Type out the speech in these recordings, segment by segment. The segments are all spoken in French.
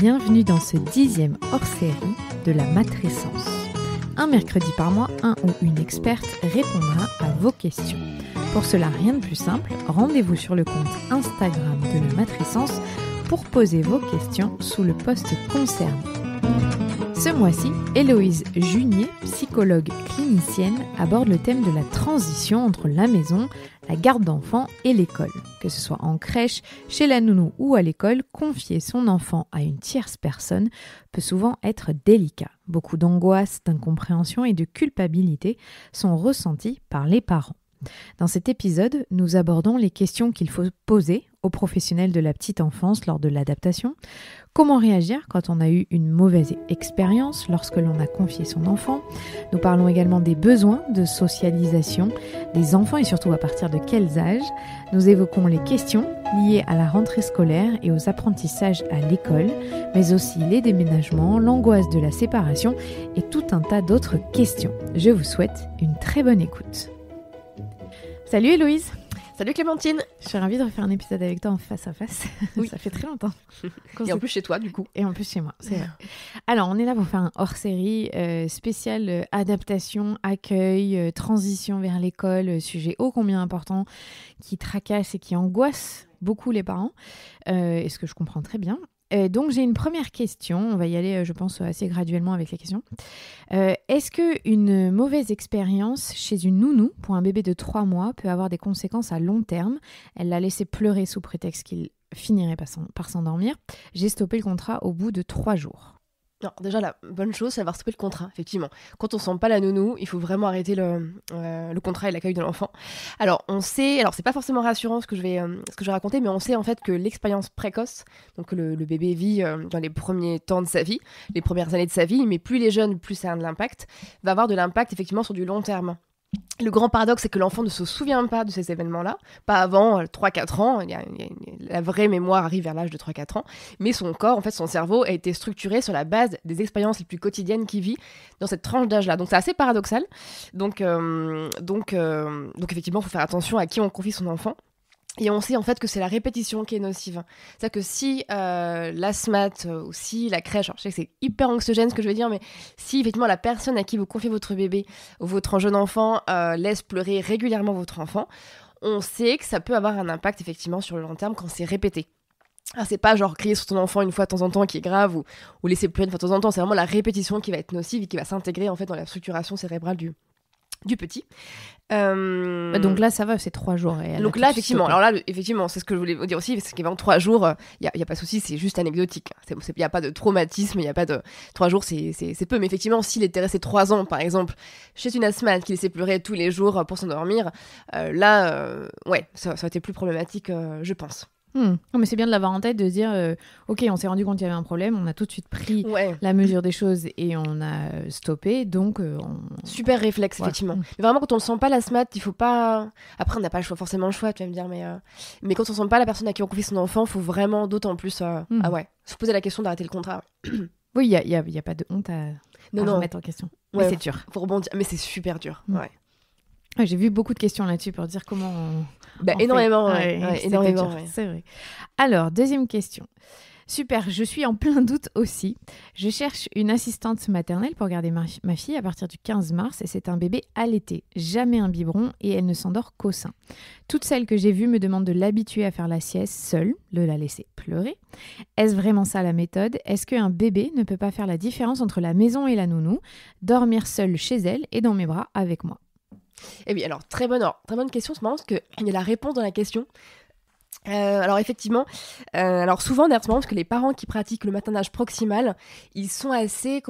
bienvenue dans ce 10e hors-série de la matrescence. Un mercredi par mois, un ou une experte répondra à vos questions. Pour cela, rien de plus simple, rendez-vous sur le compte Instagram de la matrescence pour poser vos questions sous le post concerné. Ce mois-ci, Héloïse Junier, psychologue clinicienne, aborde le thème de la transition entre la maison, la garde d'enfants et l'école. Que ce soit en crèche, chez la nounou ou à l'école, confier son enfant à une tierce personne peut souvent être délicat. Beaucoup d'angoisse, d'incompréhension et de culpabilité sont ressentis par les parents. Dans cet épisode, nous abordons les questions qu'il faut poser aux professionnels de la petite enfance lors de l'adaptation. Comment réagir quand on a eu une mauvaise expérience lorsque l'on a confié son enfant. Nous parlons également des besoins de socialisation des enfants et surtout à partir de quels âges. Nous évoquons les questions liées à la rentrée scolaire et aux apprentissages à l'école, mais aussi les déménagements, l'angoisse de la séparation et tout un tas d'autres questions. Je vous souhaite une très bonne écoute. Salut Héloïse. Salut Clémentine. Je suis ravie de refaire un épisode avec toi en face à face. Oui. Ça fait très longtemps. Et en plus chez toi du coup. Et en plus chez moi, c'est vrai. Alors on est là pour faire un hors-série spécial adaptation, accueil, transition vers l'école, sujet ô combien important qui tracasse et qui angoisse beaucoup les parents, et ce que je comprends très bien. Donc j'ai une première question, on va y aller je pense assez graduellement avec les questions. Est-ce qu'une mauvaise expérience chez une nounou pour un bébé de 3 mois peut avoir des conséquences à long terme ? Elle l'a laissé pleurer sous prétexte qu'il finirait par s'endormir. J'ai stoppé le contrat au bout de 3 jours. Non, déjà la bonne chose c'est d'avoir stoppé le contrat, effectivement. Quand on sent pas la nounou, il faut vraiment arrêter le contrat et l'accueil de l'enfant. Alors on sait, alors c'est pas forcément rassurant ce que je vais raconter, mais on sait en fait que l'expérience précoce, donc le bébé vit dans les premiers temps de sa vie, les premières années de sa vie, mais plus il est jeune, plus ça a de l'impact, va avoir de l'impact effectivement sur du long terme. Le grand paradoxe, c'est que l'enfant ne se souvient pas de ces événements-là, pas avant 3-4 ans, la vraie mémoire arrive vers l'âge de 3-4 ans, mais son corps, en fait son cerveau a été structuré sur la base des expériences les plus quotidiennes qu'il vit dans cette tranche d'âge-là. Donc c'est assez paradoxal, donc effectivement il faut faire attention à qui on confie son enfant. Et on sait en fait que c'est la répétition qui est nocive. C'est-à-dire que si l'asthmate ou si la crèche, alors je sais que c'est hyper anxiogène ce que je vais dire, mais si effectivement la personne à qui vous confiez votre bébé ou votre jeune enfant laisse pleurer régulièrement votre enfant, on sait que ça peut avoir un impact effectivement sur le long terme quand c'est répété. Alors c'est pas genre crier sur ton enfant une fois de temps en temps qui est grave ou laisser pleurer une fois de temps en temps, c'est vraiment la répétition qui va être nocive et qui va s'intégrer en fait dans la structuration cérébrale du petit. Donc là ça va, c'est 3 jours. Donc là effectivement, alors là effectivement c'est ce que je voulais vous dire aussi, c'est qu'avant 3 jours, il y a pas de souci, c'est juste anecdotique. Il y a pas de traumatisme, il y a pas de 3 jours, c'est peu. Mais effectivement, s'il était resté 3 ans par exemple chez une asthmate qui laissait pleurer tous les jours pour s'endormir, ouais, ça aurait été plus problématique, je pense. Non, mais c'est bien de l'avoir en tête, de se dire ok, on s'est rendu compte qu'il y avait un problème, on a tout de suite pris la mesure des choses et on a stoppé, donc super réflexe effectivement. Mais vraiment quand on ne sent pas l'asthmate, il faut pas, après on n'a pas forcément le choix, tu vas me dire, mais quand on sent pas la personne à qui on confie son enfant, faut vraiment d'autant plus se poser la question d'arrêter le contrat. Oui, il y a pas de honte à remettre en question, mais c'est dur, faut rebondir, mais c'est super dur. J'ai vu beaucoup de questions là-dessus pour dire comment énormément, énormément. C'est vrai. Alors, deuxième question. Super, je suis en plein doute aussi. Je cherche une assistante maternelle pour garder ma fille à partir du 15 mars et c'est un bébé allaité, jamais un biberon et elle ne s'endort qu'au sein. Toutes celles que j'ai vues me demandent de l'habituer à faire la sieste seule, de la laisser pleurer. Est-ce vraiment ça la méthode ? Est-ce qu'un bébé ne peut pas faire la différence entre la maison et la nounou, dormir seule chez elle et dans mes bras avec moi ? Eh bien, alors, très bonne question. C'est marrant parce qu'il y a la réponse dans la question. Alors effectivement, alors souvent d'ailleurs c'est marrant parce que les parents qui pratiquent le maternage proximal, ils sont assez,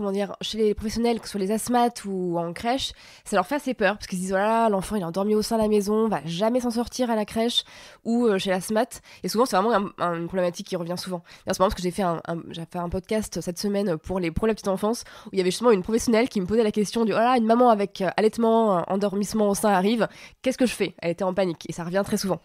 chez les professionnels, que ce soit les asthmates ou en crèche, ça leur fait assez peur parce qu'ils se disent voilà, l'enfant il est endormi au sein de la maison, va jamais s'en sortir à la crèche ou chez l'asthmate, et souvent c'est vraiment une problématique qui revient souvent. D'ailleurs c'est marrant parce que j'ai fait un podcast cette semaine pour la petite enfance où il y avait justement une professionnelle qui me posait la question du voilà, une maman avec allaitement, endormissement au sein arrive, qu'est-ce que je fais ? Elle était en panique et ça revient très souvent.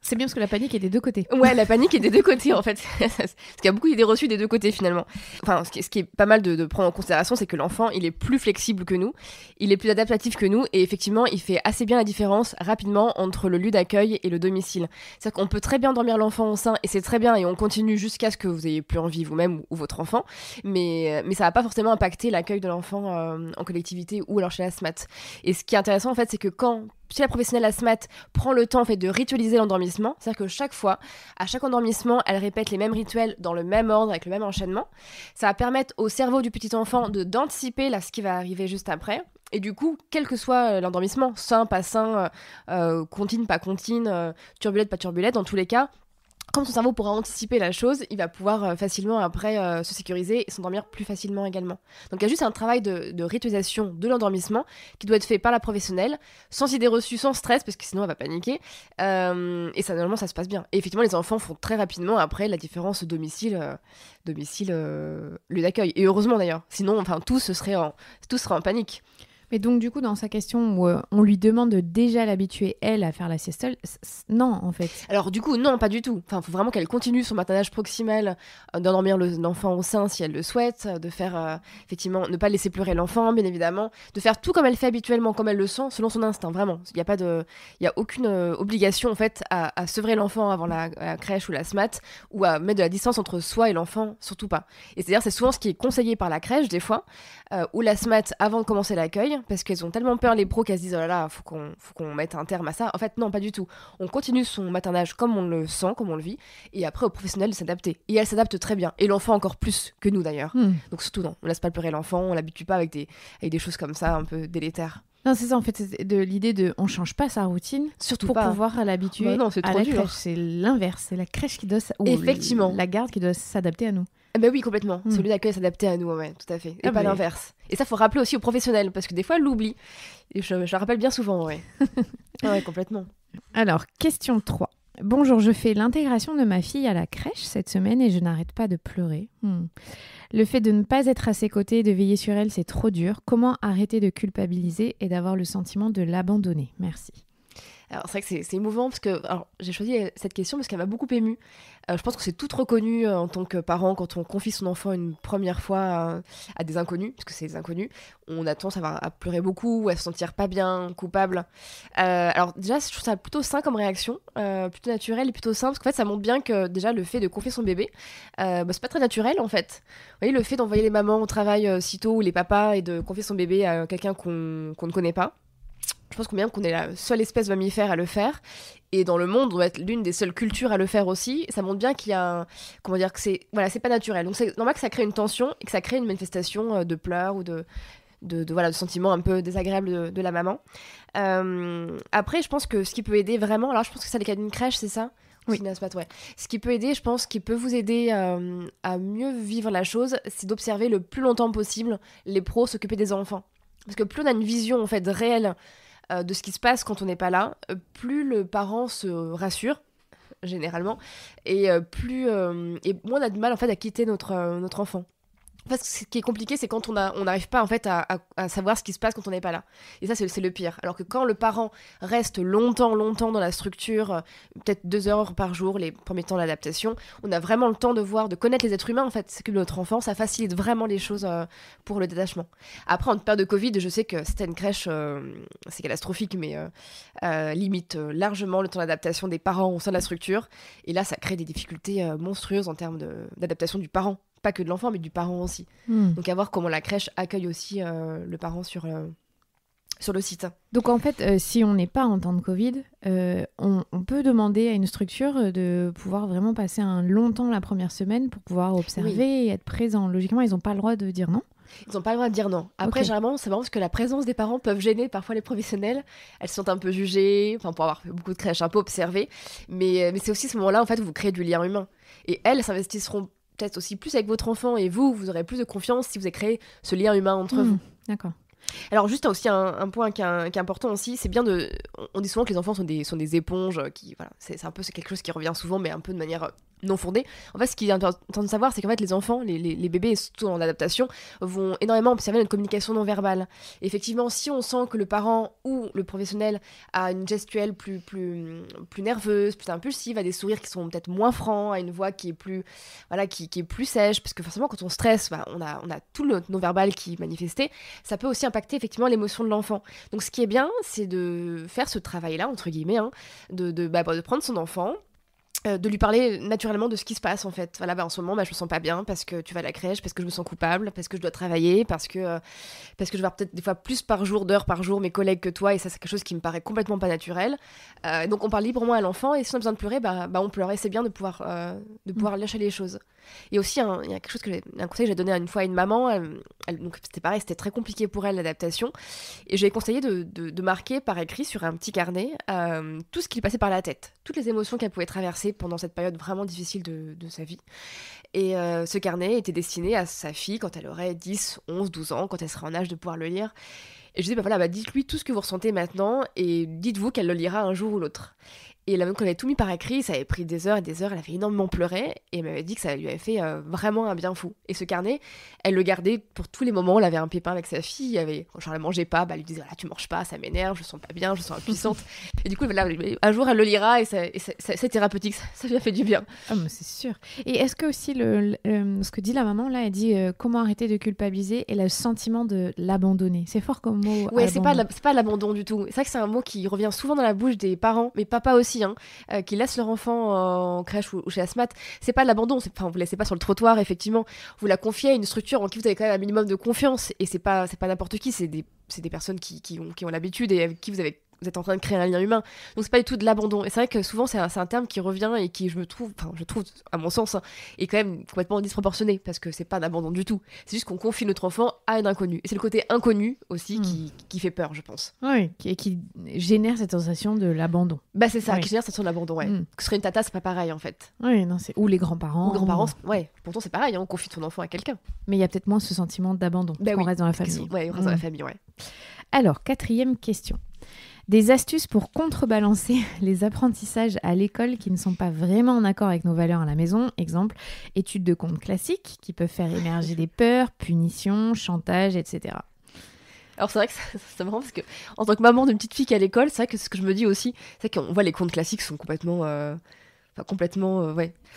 C'est bien parce que la panique est des deux côtés. Ouais, la panique est des deux côtés en fait. Parce qu'il y a beaucoup d'idées reçues des deux côtés finalement. Enfin, ce qui est pas mal de prendre en considération, c'est que l'enfant, il est plus flexible que nous, il est plus adaptatif que nous, et effectivement, il fait assez bien la différence rapidement entre le lieu d'accueil et le domicile. C'est-à-dire qu'on peut très bien dormir l'enfant au sein, et c'est très bien, et on continue jusqu'à ce que vous ayez plus envie vous-même ou votre enfant, mais ça va pas forcément impacter l'accueil de l'enfant en collectivité ou alors chez la SMAT. Et ce qui est intéressant en fait, c'est que si la professionnelle ASMAT prend le temps en fait, de ritualiser l'endormissement, c'est-à-dire que chaque fois, à chaque endormissement, elle répète les mêmes rituels dans le même ordre, avec le même enchaînement, ça va permettre au cerveau du petit enfant d'anticiper ce qui va arriver juste après. Et du coup, quel que soit l'endormissement, sain, pas sain, contine, pas contine, turbulette, pas turbulette, dans tous les cas, comme son cerveau pourra anticiper la chose, il va pouvoir facilement après se sécuriser et s'endormir plus facilement également. Donc il y a juste un travail de ritualisation de l'endormissement qui doit être fait par la professionnelle, sans idée reçue, sans stress, parce que sinon elle va paniquer. Et ça, normalement, ça se passe bien. Et effectivement, les enfants font très rapidement après la différence lieu d'accueil. Et heureusement d'ailleurs. Sinon, enfin, tous seraient en panique. Mais donc, du coup, dans sa question où on lui demande de déjà l'habituer, elle, à faire la sieste seule, non, en fait. Alors, du coup, non, pas du tout. Enfin, il faut vraiment qu'elle continue son maternage proximal, d'endormir l'enfant au sein si elle le souhaite, de faire, effectivement, ne pas laisser pleurer l'enfant, bien évidemment, de faire tout comme elle fait habituellement, comme elle le sent, selon son instinct, vraiment. Il n'y a aucune obligation, en fait, à sevrer l'enfant avant la crèche ou la SMAT, ou à mettre de la distance entre soi et l'enfant, surtout pas. Et c'est-à-dire, c'est souvent ce qui est conseillé par la crèche, des fois, ou la SMAT avant de commencer l'accueil, parce qu'elles ont tellement peur, les pros, qu'elles se disent « Oh là là, faut qu'on mette un terme à ça ». En fait, non, pas du tout. On continue son maternage comme on le sent, comme on le vit, et après, au professionnel de s'adapter. Et elle s'adapte très bien. Et l'enfant encore plus que nous, d'ailleurs. Donc surtout, non, on laisse pas pleurer l'enfant, on l'habitue pas avec des choses comme ça, un peu délétères. Non, c'est ça, en fait, c'est de l'idée de on change pas sa routine surtout pour pas pouvoir l'habituer non, c'est à trop la dur. crèche. C'est l'inverse, c'est la crèche qui doit effectivement la garde qui doit s'adapter à nous. Ben oui, complètement. Celui d'accueil s'adapter à nous, ouais, tout à fait. Et pas l'inverse. Et ça, faut rappeler aussi aux professionnels, parce que des fois, elle l'oublie. Et je le rappelle bien souvent, ouais. Ouais, complètement. Alors, question 3. Bonjour, je fais l'intégration de ma fille à la crèche cette semaine et je n'arrête pas de pleurer. Le fait de ne pas être à ses côtés, de veiller sur elle, c'est trop dur. Comment arrêter de culpabiliser et d'avoir le sentiment de l'abandonner ? Merci. Alors c'est vrai que c'est émouvant parce que j'ai choisi cette question parce qu'elle m'a beaucoup émue. Je pense que c'est tout reconnu en tant que parent quand on confie son enfant une première fois à des inconnus, parce que c'est des inconnus. On a tendance à pleurer beaucoup ou à se sentir pas bien, coupable. Alors déjà, je trouve ça plutôt sain comme réaction, plutôt naturel et plutôt sain, parce qu'en fait ça montre bien que déjà le fait de confier son bébé, c'est pas très naturel en fait. Vous voyez, le fait d'envoyer les mamans au travail si tôt ou les papas et de confier son bébé à quelqu'un qu'on ne connaît pas. Je pense qu'on est la seule espèce mammifère à le faire. Et dans le monde, on doit être l'une des seules cultures à le faire aussi. Ça montre bien qu'il y a que c'est pas naturel. Donc c'est normal que ça crée une tension et que ça crée une manifestation de pleurs ou de sentiments un peu désagréables de la maman. Après, je pense que ce qui peut aider vraiment, alors je pense que c'est le cas d'une crèche, c'est ça ? Oui. Ouais. Ce qui peut aider, je pense, qui peut vous aider à mieux vivre la chose, c'est d'observer le plus longtemps possible les pros s'occuper des enfants. Parce que plus on a une vision en fait réelle de ce qui se passe quand on n'est pas là, plus le parent se rassure généralement et moins on a du mal en fait à quitter notre enfant. Parce que ce qui est compliqué, c'est quand on n'arrive pas en fait à savoir ce qui se passe quand on n'est pas là. Et ça, c'est le pire. Alors que quand le parent reste longtemps dans la structure, peut-être 2 heures par jour, les premiers temps d'adaptation, on a vraiment le temps de connaître les êtres humains, en fait, c'est que notre enfant, ça facilite vraiment les choses pour le détachement. Après, en période de Covid, je sais que certaines crèches, c'est catastrophique, mais limite largement le temps d'adaptation des parents au sein de la structure. Et là, ça crée des difficultés monstrueuses en termes d'adaptation du parent. Pas que de l'enfant, mais du parent aussi. Donc à voir comment la crèche accueille aussi le parent sur le site. Donc en fait, si on n'est pas en temps de Covid, on peut demander à une structure de pouvoir vraiment passer un long temps la première semaine pour pouvoir observer et être présent. Logiquement, ils n'ont pas le droit de dire non. Ils n'ont pas le droit de dire non. Après, généralement, c'est marrant parce que la présence des parents peuvent gêner parfois les professionnels. Elles se sentent un peu jugées, pour avoir fait beaucoup de crèches, un peu observées. Mais c'est aussi ce moment-là, en fait, où vous créez du lien humain. Et elles s'investiront peut-être aussi plus avec votre enfant et vous aurez plus de confiance si vous avez créé ce lien humain entre vous. D'accord. Alors juste aussi un point qui est important aussi, c'est bien de... On dit souvent que les enfants sont des éponges, voilà, c'est quelque chose qui revient souvent, mais un peu de manière non fondée. En fait, ce qui est important de savoir, c'est qu'en fait, les enfants, les bébés, surtout en adaptation, vont énormément observer notre communication non verbale. Et effectivement, si on sent que le parent ou le professionnel a une gestuelle plus nerveuse, plus impulsive, a des sourires qui sont peut-être moins francs, a une voix qui est plus, voilà, qui est plus sèche, parce que forcément, quand on stresse, on a tout le non-verbal qui est manifesté, ça peut aussi impacter effectivement l'émotion de l'enfant. Donc ce qui est bien, c'est de faire ce travail-là, entre guillemets, hein, de prendre son enfant, de lui parler naturellement de ce qui se passe en fait. Voilà, en ce moment, je me sens pas bien parce que tu vas à la crèche, parce que je me sens coupable, parce que je dois travailler, parce que je vais avoir peut-être des fois plus d'heures par jour mes collègues que toi, et ça c'est quelque chose qui me paraît complètement pas naturel. Donc on parle librement à l'enfant, et si on a besoin de pleurer, on pleure, et c'est bien de pouvoir lâcher les choses. Et aussi, il y a quelque chose un conseil que j'ai donné une fois à une maman, donc c'était pareil, c'était très compliqué pour elle l'adaptation, et j'ai conseillé de marquer par écrit sur un petit carnet tout ce qui lui passait par la tête, toutes les émotions qu'elle pouvait traverser pendant cette période vraiment difficile de sa vie. Et ce carnet était destiné à sa fille quand elle aurait 10, 11, 12 ans, quand elle serait en âge de pouvoir le lire. Et je disais, dites-lui tout ce que vous ressentez maintenant et dites-vous qu'elle le lira un jour ou l'autre. Et là, même quand elle avait tout mis par écrit, ça avait pris des heures et des heures, elle avait énormément pleuré, et elle m'avait dit que ça lui avait fait vraiment un bien fou. Et ce carnet, elle le gardait pour tous les moments où elle avait un pépin avec sa fille, quand Charles mangeait pas, elle lui disait, voilà, tu manges pas, ça m'énerve, je sens pas bien, je sens impuissante. Et du coup, un jour, elle le lira, et c'est thérapeutique, ça lui a fait du bien. Ah, mais c'est sûr. Et est-ce que aussi, ce que dit la maman, là, elle dit comment arrêter de culpabiliser et le sentiment de l'abandonner. C'est fort comme mot. Ouais, c'est pas l'abandon du tout. C'est vrai que c'est un mot qui revient souvent dans la bouche des parents, mais papa aussi, qui laissent leur enfant en crèche ou chez Asmat. C'est pas de l'abandon, vous le laissez pas sur le trottoir, effectivement. Vous la confiez à une structure en qui vous avez quand même un minimum de confiance, et c'est pas n'importe qui, c'est des personnes qui ont l'habitude et avec qui vous êtes en train de créer un lien humain. Donc c'est pas du tout de l'abandon. Et c'est vrai que souvent c'est un terme qui revient et qui, je trouve à mon sens, est quand même complètement disproportionné, parce que c'est pas d'abandon du tout. C'est juste qu'on confie notre enfant à un inconnu. Et c'est le côté inconnu aussi qui fait peur, je pense. Oui, qui génère cette sensation de l'abandon. C'est ça, qui génère cette sensation de l'abandon, ouais. Que ce serait une tata, c'est pas pareil en fait. Oui, non, ou les grands-parents. Ouais, pourtant c'est pareil, on confie ton enfant à quelqu'un. Mais il y a peut-être moins ce sentiment d'abandon, parce qu'on reste dans la famille. Ouais, on reste dans la famille, ouais. Alors, 4e question. Des astuces pour contrebalancer les apprentissages à l'école qui ne sont pas vraiment en accord avec nos valeurs à la maison. Exemple, études de compte classiques qui peuvent faire émerger des peurs, punitions, chantage, etc. Alors c'est vrai que c'est marrant parce que en tant que maman d'une petite fille qui est à l'école, c'est vrai que ce que je me dis aussi, c'est qu'on voit les contes classiques sont complètement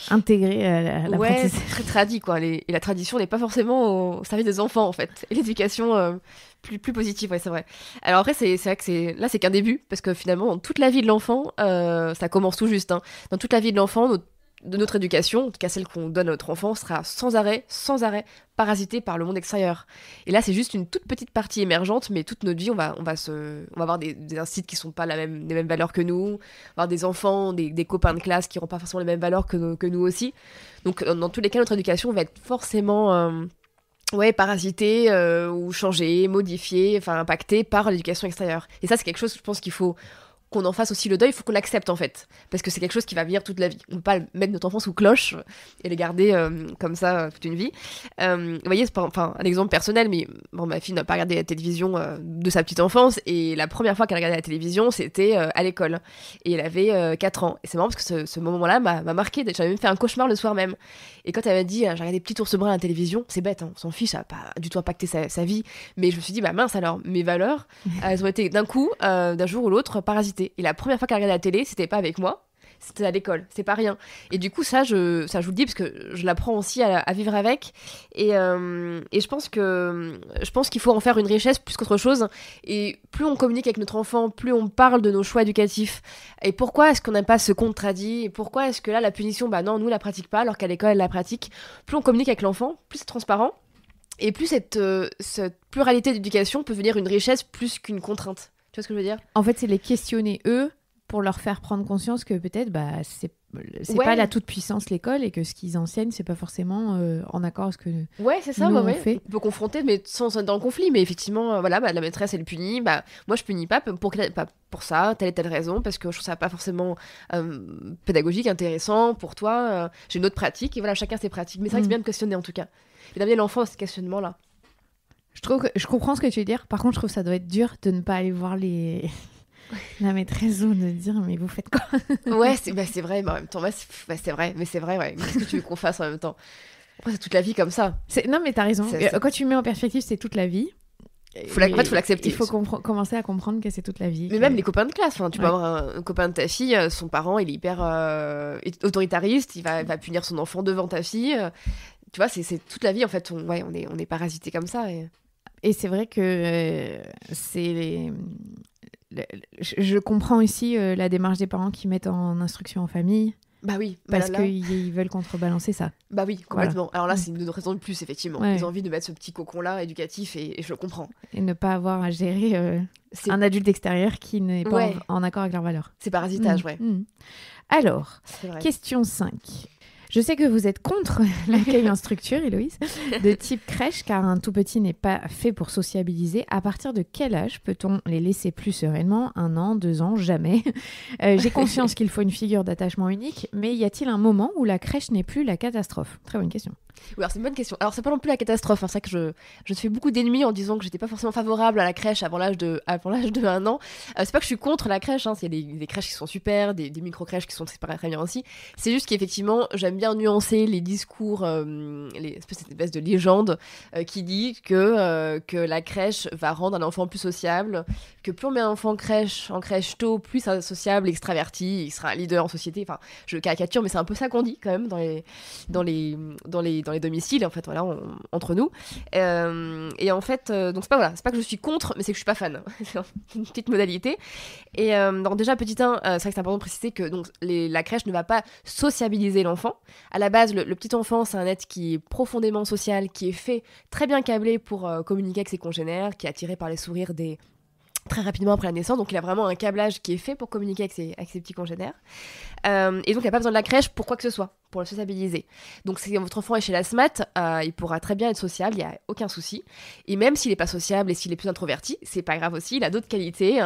intégrés à l'apprentissage. Ouais, c'est très tradit quoi. Et la tradition n'est pas forcément au service des enfants en fait. Et l'éducation plus positive, ouais, c'est vrai. Alors après, c'est vrai que c'est qu'un début, parce que finalement, dans toute la vie de l'enfant, ça commence tout juste. Dans toute la vie de l'enfant, de notre éducation, en tout cas celle qu'on donne à notre enfant, sera sans arrêt parasitée par le monde extérieur. Et là, c'est juste une toute petite partie émergente, mais toute notre vie, on va avoir des instituts qui sont pas les mêmes valeurs que nous, on va avoir des enfants, des copains de classe qui n'auront pas forcément les mêmes valeurs que nous aussi. Donc, dans tous les cas, notre éducation va être forcément parasitée ou changée, modifiée, impactée par l'éducation extérieure. Et ça, c'est quelque chose, je pense qu'il faut qu'on en fasse aussi le deuil, il faut qu'on l'accepte en fait, parce que c'est quelque chose qui va venir toute la vie. On ne peut pas mettre notre enfant sous cloche et le garder comme ça toute une vie. Vous voyez, c'est un exemple personnel, mais ma fille n'a pas regardé la télévision de sa petite enfance, et la première fois qu'elle regardait la télévision, c'était à l'école, et elle avait 4 ans. Et c'est marrant parce que ce moment-là m'a marqué, j'avais même fait un cauchemar le soir même. Et quand elle m'a dit, j'ai regardé Petit Ours Brun à la télévision, c'est bête, on s'en fiche, ça n'a pas du tout impacté sa vie, mais je me suis dit, mince alors, mes valeurs, elles ont été d'un coup, d'un jour ou l'autre, parasitées. Et la première fois qu'elle regardait la télé, c'était pas avec moi, c'était à l'école, c'est pas rien. Et du coup, ça je vous le dis parce que je l'apprends aussi à vivre avec. Et je pense qu'il faut en faire une richesse plus qu'autre chose. Et plus on communique avec notre enfant, plus on parle de nos choix éducatifs. Et pourquoi est-ce qu'on n'aime pas ce conte tradit ? Et pourquoi est-ce que là, la punition, non, nous, la pratique pas, alors qu'à l'école, elle la pratique. Plus on communique avec l'enfant, plus c'est transparent. Et plus cette pluralité d'éducation peut devenir une richesse plus qu'une contrainte. Tu vois ce que je veux dire ? En fait, c'est les questionner eux pour leur faire prendre conscience que peut-être c'est pas la toute puissance l'école, et que ce qu'ils enseignent c'est pas forcément en accord avec ce que c'est ça, on fait. On peut confronter mais sans être dans le conflit, mais effectivement la maîtresse elle punit, moi je punis pas pour ça, telle et telle raison, parce que je trouve ça pas forcément pédagogique, intéressant pour toi, j'ai une autre pratique, et voilà, chacun ses pratiques, mais c'est vrai que c'est bien de questionner en tout cas, et d'amener l'enfant à ce questionnement là. Je comprends ce que tu veux dire. Par contre, je trouve que ça doit être dur de ne pas aller voir la maîtresse ou de dire mais vous faites quoi? Ouais, c'est vrai, mais en même temps, c'est vrai, ouais. Qu'est-ce que tu veux qu'on fasse en même temps? Après, c'est toute la vie comme ça. Non, mais t'as raison. Quand tu mets en perspective, c'est toute la vie. En fait, faut l'accepter. Il faut commencer à comprendre que c'est toute la vie. Mais même les copains de classe, tu peux avoir un copain de ta fille, son parent, il est hyper autoritariste, il va punir son enfant devant ta fille. Tu vois, c'est toute la vie, en fait, on est parasité comme ça. Et c'est vrai que je comprends aussi la démarche des parents qui mettent en instruction en famille. Bah oui. Parce qu'ils veulent contrebalancer ça. Bah oui, complètement. Voilà. Alors là, c'est une raison de plus, effectivement. Ils ont envie de mettre ce petit cocon-là éducatif et je le comprends. Et ne pas avoir à gérer un adulte extérieur qui n'est pas en accord avec leurs valeurs. C'est parasitage, ouais. Alors, question 5. Je sais que vous êtes contre l'accueil en structure, Héloïse, de type crèche, car un tout petit n'est pas fait pour sociabiliser. À partir de quel âge peut-on les laisser plus sereinement? 1 an, 2 ans, jamais. J'ai conscience qu'il faut une figure d'attachement unique, mais y a-t-il un moment où la crèche n'est plus la catastrophe? Très bonne question. Oui, alors c'est une bonne question. Alors c'est pas non plus la catastrophe, c'est vrai que je te fais beaucoup d'ennemis en disant que j'étais pas forcément favorable à la crèche avant l'âge de 1 an. C'est pas que je suis contre la crèche, il y a des crèches qui sont super, des micro-crèches qui sont très bien aussi. C'est juste qu'effectivement, j'aime bien nuancer les discours, cette espèce de légende qui dit que la crèche va rendre un enfant plus sociable, que plus on met un enfant en crèche tôt, plus il sera sociable, extraverti, il sera un leader en société. Enfin, je caricature, mais c'est un peu ça qu'on dit quand même dans les domiciles, en fait, voilà, entre nous. Et en fait, donc c'est pas que je suis contre, mais c'est que je suis pas fan. C'est une petite modalité. Et donc déjà, petit 1, c'est vrai que c'est important de préciser que donc, la crèche ne va pas sociabiliser l'enfant. À la base, le petit enfant, c'est un être qui est profondément social, qui est fait très bien câblé pour communiquer avec ses congénères, qui est attiré par les sourires très rapidement après la naissance, donc il a vraiment un câblage qui est fait pour communiquer avec ses petits congénères. Et donc il n'y a pas besoin de la crèche pour quoi que ce soit, pour le sociabiliser. Donc si votre enfant est chez la SMAT, il pourra très bien être sociable, il n'y a aucun souci. Et même s'il n'est pas sociable et s'il est plus introverti, c'est pas grave aussi, il a d'autres qualités,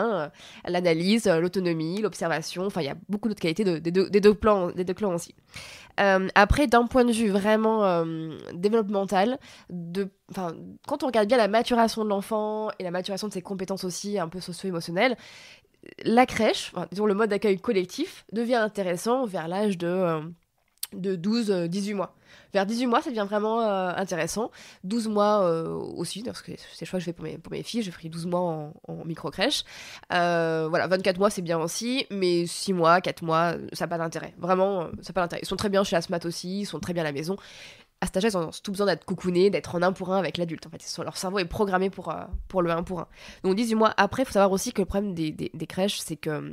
l'analyse, l'autonomie, l'observation, enfin il y a beaucoup d'autres qualités des deux clans aussi. Après, d'un point de vue vraiment développemental, quand on regarde bien la maturation de l'enfant et la maturation de ses compétences aussi un peu socio-émotionnelles, la crèche, disons le mode d'accueil collectif, devient intéressant vers l'âge de 12-18 mois. Vers 18 mois, ça devient vraiment intéressant. 12 mois aussi, parce que c'est le choix que je fais pour mes filles. J'ai pris 12 mois en micro-crèche. 24 mois, c'est bien aussi, mais 6 mois, 4 mois, ça n'a pas d'intérêt. Vraiment, ça n'a pas d'intérêt. Ils sont très bien chez la SMAT aussi, ils sont très bien à la maison. À cet âge-là, ils ont tout besoin d'être coucounés, d'être en 1 pour 1 avec l'adulte. En fait, leur cerveau est programmé pour le 1 pour 1. Donc 18 mois après, il faut savoir aussi que le problème des crèches, c'est que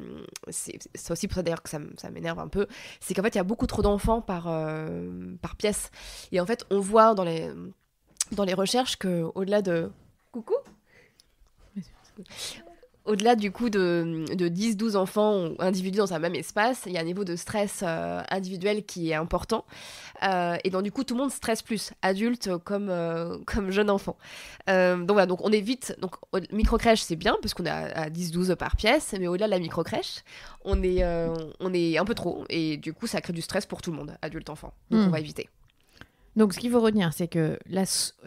c'est aussi pour ça d'ailleurs que ça m'énerve un peu, c'est qu'en fait, il y a beaucoup trop d'enfants par pièce. Et en fait, on voit dans les recherches qu'au-delà de... Coucou ? Au-delà du coup de 10-12 enfants ou individus dans un même espace, il y a un niveau de stress individuel qui est important. Et donc du coup, tout le monde stresse plus, adulte comme jeune enfant. Donc voilà, donc on évite... Donc micro-crèche, c'est bien, parce qu'on est à 10-12 par pièce, mais au-delà de la micro-crèche, on est un peu trop. Et du coup, ça crée du stress pour tout le monde, adulte-enfant. Donc on va éviter. Donc, ce qu'il faut retenir, c'est que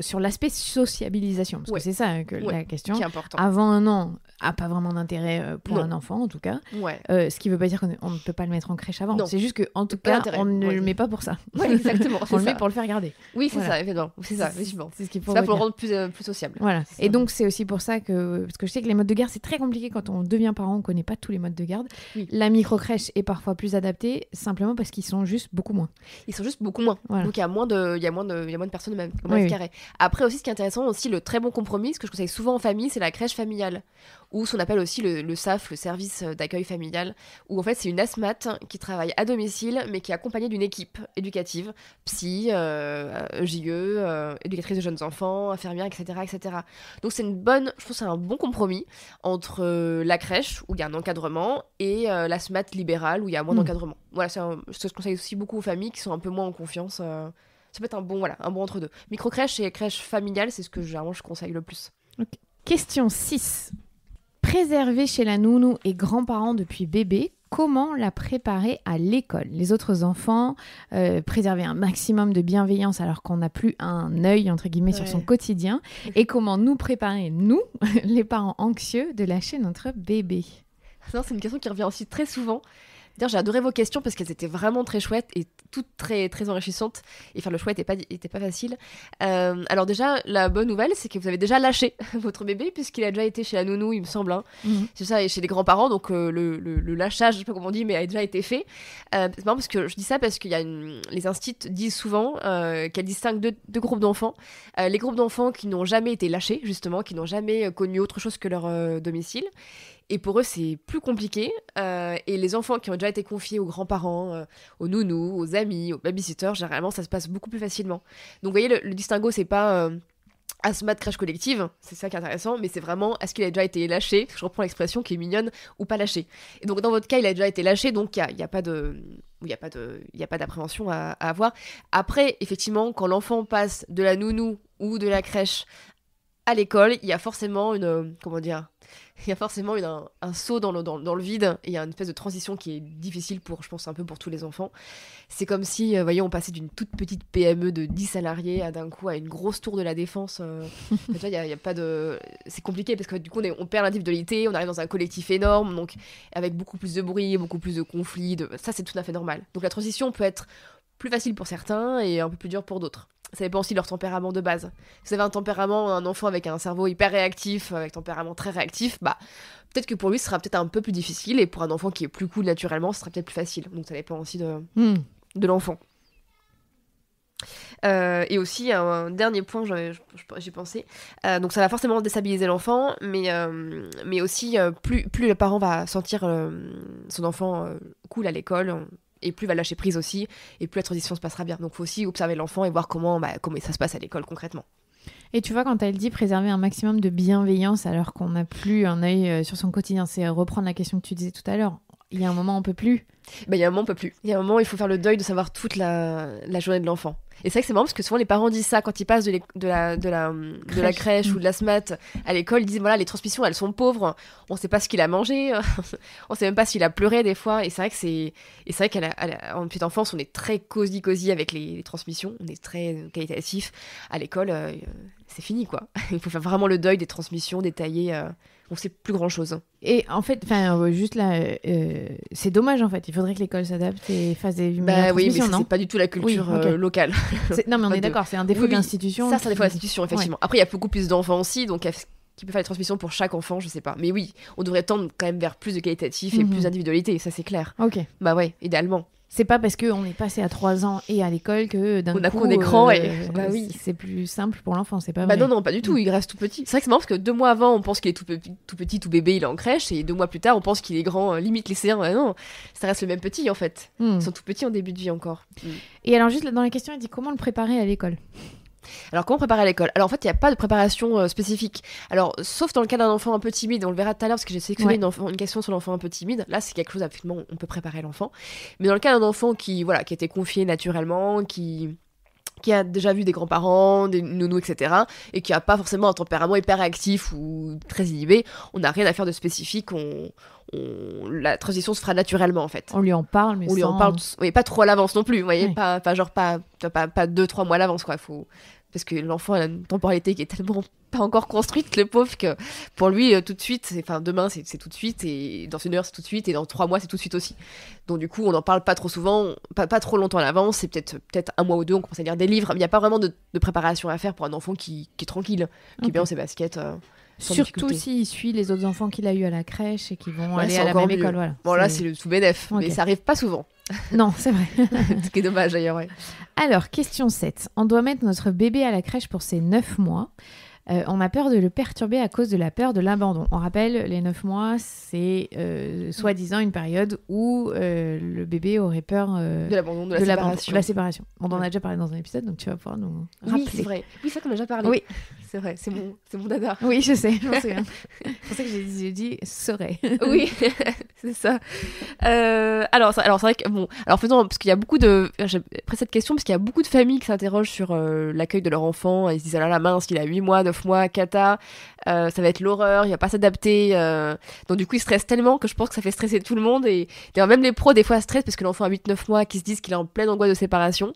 sur l'aspect sociabilisation, parce que c'est ça la question, qui est important. Avant 1 an, pas vraiment d'intérêt pour un enfant, en tout cas. Ce qui ne veut pas dire qu'on ne peut pas le mettre en crèche avant. Non. C'est juste qu'en tout cas, on ne le met pas pour ça. Ouais, exactement. On le met pour le faire garder. Oui, c'est ça, évidemment. C'est ça, effectivement. C'est ce qu'il faut pour le rendre plus sociable. Voilà. Et donc, c'est aussi pour ça que... Parce que je sais que les modes de garde, c'est très compliqué quand on devient parent, on ne connaît pas tous les modes de garde. Oui. La micro-crèche est parfois plus adaptée, simplement parce qu'ils sont juste beaucoup moins. Ils sont juste beaucoup moins. Voilà. Donc, il y a moins de personnes au mètre carré. Après aussi, ce qui est intéressant aussi, le très bon compromis, ce que je conseille souvent en famille, c'est la crèche familiale, ou ce qu'on appelle aussi le SAF, le service d'accueil familial, où en fait c'est une ASMAT qui travaille à domicile, mais qui est accompagnée d'une équipe éducative, psy, JE, éducatrice de jeunes enfants, infirmière, etc. Donc je trouve que c'est un bon compromis entre la crèche, où il y a un encadrement, et l'ASMAT libérale, où il y a moins d'encadrement. Voilà, je conseille aussi beaucoup aux familles qui sont un peu moins en confiance. Ça peut être un bon entre-deux. Micro-crèche et crèche familiale, c'est ce que généralement je conseille le plus. Okay. Question 6. Préserver chez la nounou et grands-parents depuis bébé, comment la préparer à l'école. Les autres enfants, préserver un maximum de bienveillance alors qu'on n'a plus un œil, entre guillemets, sur son quotidien. Et comment nous préparer, nous, les parents anxieux, de lâcher notre bébé. Non, c'est une question qui revient aussi très souvent. D'ailleurs, j'ai adoré vos questions parce qu'elles étaient vraiment très chouettes et toutes très, très enrichissantes. Et faire le choix était pas facile. Alors déjà, la bonne nouvelle, c'est que vous avez déjà lâché votre bébé puisqu'il a déjà été chez la nounou, il me semble. Hein. C'est ça, et chez les grands-parents. Donc le lâchage, je sais pas comment on dit, mais a déjà été fait. C'est marrant parce que je dis ça parce qu'il y a les instituts disent souvent qu'elles distinguent deux groupes d'enfants. Les groupes d'enfants qui n'ont jamais été lâchés, justement, qui n'ont jamais connu autre chose que leur domicile. Et pour eux, c'est plus compliqué. Et les enfants qui ont déjà été confiés aux grands-parents, aux nounous, aux amis, aux babysitters, généralement, ça se passe beaucoup plus facilement. Donc, vous voyez, le distinguo, c'est pas asthma de crèche collective, c'est ça qui est intéressant, mais c'est vraiment est-ce qu'il a déjà été lâché, je reprends l'expression qui est mignonne, ou pas lâché. Et donc, dans votre cas, il a déjà été lâché, donc il n'y a pas d'appréhension à avoir. Après, effectivement, quand l'enfant passe de la nounou ou de la crèche à l'école, il y a forcément un saut dans le vide, et il y a une espèce de transition qui est difficile je pense un peu pour tous les enfants. C'est comme si, vous voyez, on passait d'une toute petite PME de 10 salariés d'un coup à une grosse tour de la défense. Déjà, y a pas de... C'est compliqué parce que du coup, on perd l'individualité, on arrive dans un collectif énorme, donc avec beaucoup plus de bruit, beaucoup plus de conflits. Ça, c'est tout à fait normal. Donc la transition peut être plus facile pour certains et un peu plus dure pour d'autres. Ça dépend aussi de leur tempérament de base. Si vous avez un enfant avec un cerveau hyper réactif, avec un tempérament très réactif, peut-être que pour lui, ce sera peut-être un peu plus difficile, et pour un enfant qui est plus cool naturellement, ce sera peut-être plus facile. Donc ça dépend aussi de l'enfant. Et aussi, un dernier point, j'ai pensé. Donc ça va forcément déstabiliser l'enfant, mais aussi, plus le parent va sentir son enfant cool à l'école, et plus il va lâcher prise aussi, et plus la transition se passera bien. Donc il faut aussi observer l'enfant et voir comment ça se passe à l'école concrètement. Et tu vois, quand elle dit préserver un maximum de bienveillance alors qu'on n'a plus un œil sur son quotidien, c'est reprendre la question que tu disais tout à l'heure. Il y a un moment, on peut plus. Il y a un moment, on peut plus. Il y a un moment, il faut faire le deuil de savoir toute la journée de l'enfant. Et c'est vrai que c'est marrant parce que souvent les parents disent ça quand ils passent de la crèche ou de la SMAT à l'école. Ils disent voilà, les transmissions elles sont pauvres, on sait pas ce qu'il a mangé, on sait même pas s'il a pleuré des fois. Et c'est vrai qu'en petite enfance on est très cosy avec les transmissions, on est très qualitatif. À l'école c'est fini quoi. Il faut faire vraiment le deuil des transmissions détaillées. On sait plus grand chose. Et en fait, juste là, c'est dommage en fait. Il faudrait que l'école s'adapte et fasse des oui, mais c'est pas du tout la culture locale. Non, mais on est d'accord, c'est un défaut de l'institution. Ça, c'est un défaut de l'institution, effectivement. Ouais. Après, il y a beaucoup plus d'enfants aussi, donc qui peut faire les transmissions pour chaque enfant, je sais pas. Mais oui, on devrait tendre quand même vers plus de qualitatif et plus d'individualité, ça c'est clair. Ok. Ouais, idéalement. C'est pas parce qu'on est passé à 3 ans et à l'école que d'un coup... On a un écran c'est plus simple pour l'enfant, c'est pas vrai. Non, pas du tout, il reste tout petit. C'est vrai que c'est marrant parce que 2 mois avant, on pense qu'il est tout petit, tout bébé, il est en crèche, et 2 mois plus tard, on pense qu'il est grand, limite lycéen. Non, ça reste le même petit en fait. Ils sont tout petits en début de vie encore. Et alors juste dans la question, elle dit comment le préparer à l'école ? Alors, comment préparer à l'école ? Alors, en fait, il n'y a pas de préparation spécifique. Alors, sauf dans le cas d'un enfant un peu timide, on le verra tout à l'heure parce que j'ai sélectionné une question sur l'enfant un peu timide. Là, c'est quelque chose, absolument, on peut préparer l'enfant. Mais dans le cas d'un enfant qui a été confié naturellement, qui a déjà vu des grands-parents, des nounous, etc., et qui n'a pas forcément un tempérament hyper réactif ou très inhibé, on n'a rien à faire de spécifique, la transition se fera naturellement, en fait. On lui en parle, mais oui, pas trop à l'avance non plus, vous voyez, pas 2-3 mois à l'avance, quoi, parce que l'enfant a une temporalité qui est tellement pas encore construite, le pauvre, que pour lui, tout de suite, demain, c'est tout de suite, et dans 1 heure, c'est tout de suite, et dans 3 mois, c'est tout de suite aussi. Donc du coup, on n'en parle pas trop souvent, pas trop longtemps à l'avance, c'est peut-être 1 mois ou 2, on commence à lire des livres, mais il n'y a pas vraiment de préparation à faire pour un enfant qui est tranquille, qui est bien dans ses baskets. Surtout s'il suit les autres enfants qu'il a eu à la crèche et qui vont aller à la même école. Voilà. Bon, là, c'est le sous-bénéf, mais ça arrive pas souvent. Non, c'est vrai. Ce qui est dommage d'ailleurs, ouais. Alors, question 7. On doit mettre notre bébé à la crèche pour ses 9 mois. On a peur de le perturber à cause de la peur de l'abandon. On rappelle, les 9 mois, c'est soi-disant une période où le bébé aurait peur de l'abandon, de la séparation. On en a déjà parlé dans un épisode, donc tu vas pouvoir nous rappeler. Oui, c'est vrai. Oui, c'est vrai qu'on a déjà parlé. Oui. C'est vrai, c'est mon dada. Oui, je sais, j'en sais. C'est pour ça que j'ai dit « serait ». Oui, c'est ça. Alors c'est vrai que, faisons, parce qu'il y a beaucoup de... J'ai pris cette question parce qu'il y a beaucoup de familles qui s'interrogent sur l'accueil de leur enfant, et ils se disent « Ah là là, mince, il a 8 mois, 9 mois, cata ». ça va être l'horreur, il va pas s'adapter. Donc du coup, il stresse tellement que je pense que ça fait stresser tout le monde. Et d'ailleurs, même les pros, des fois, stressent parce que l'enfant a 8-9 mois qui se disent qu'il est en pleine angoisse de séparation.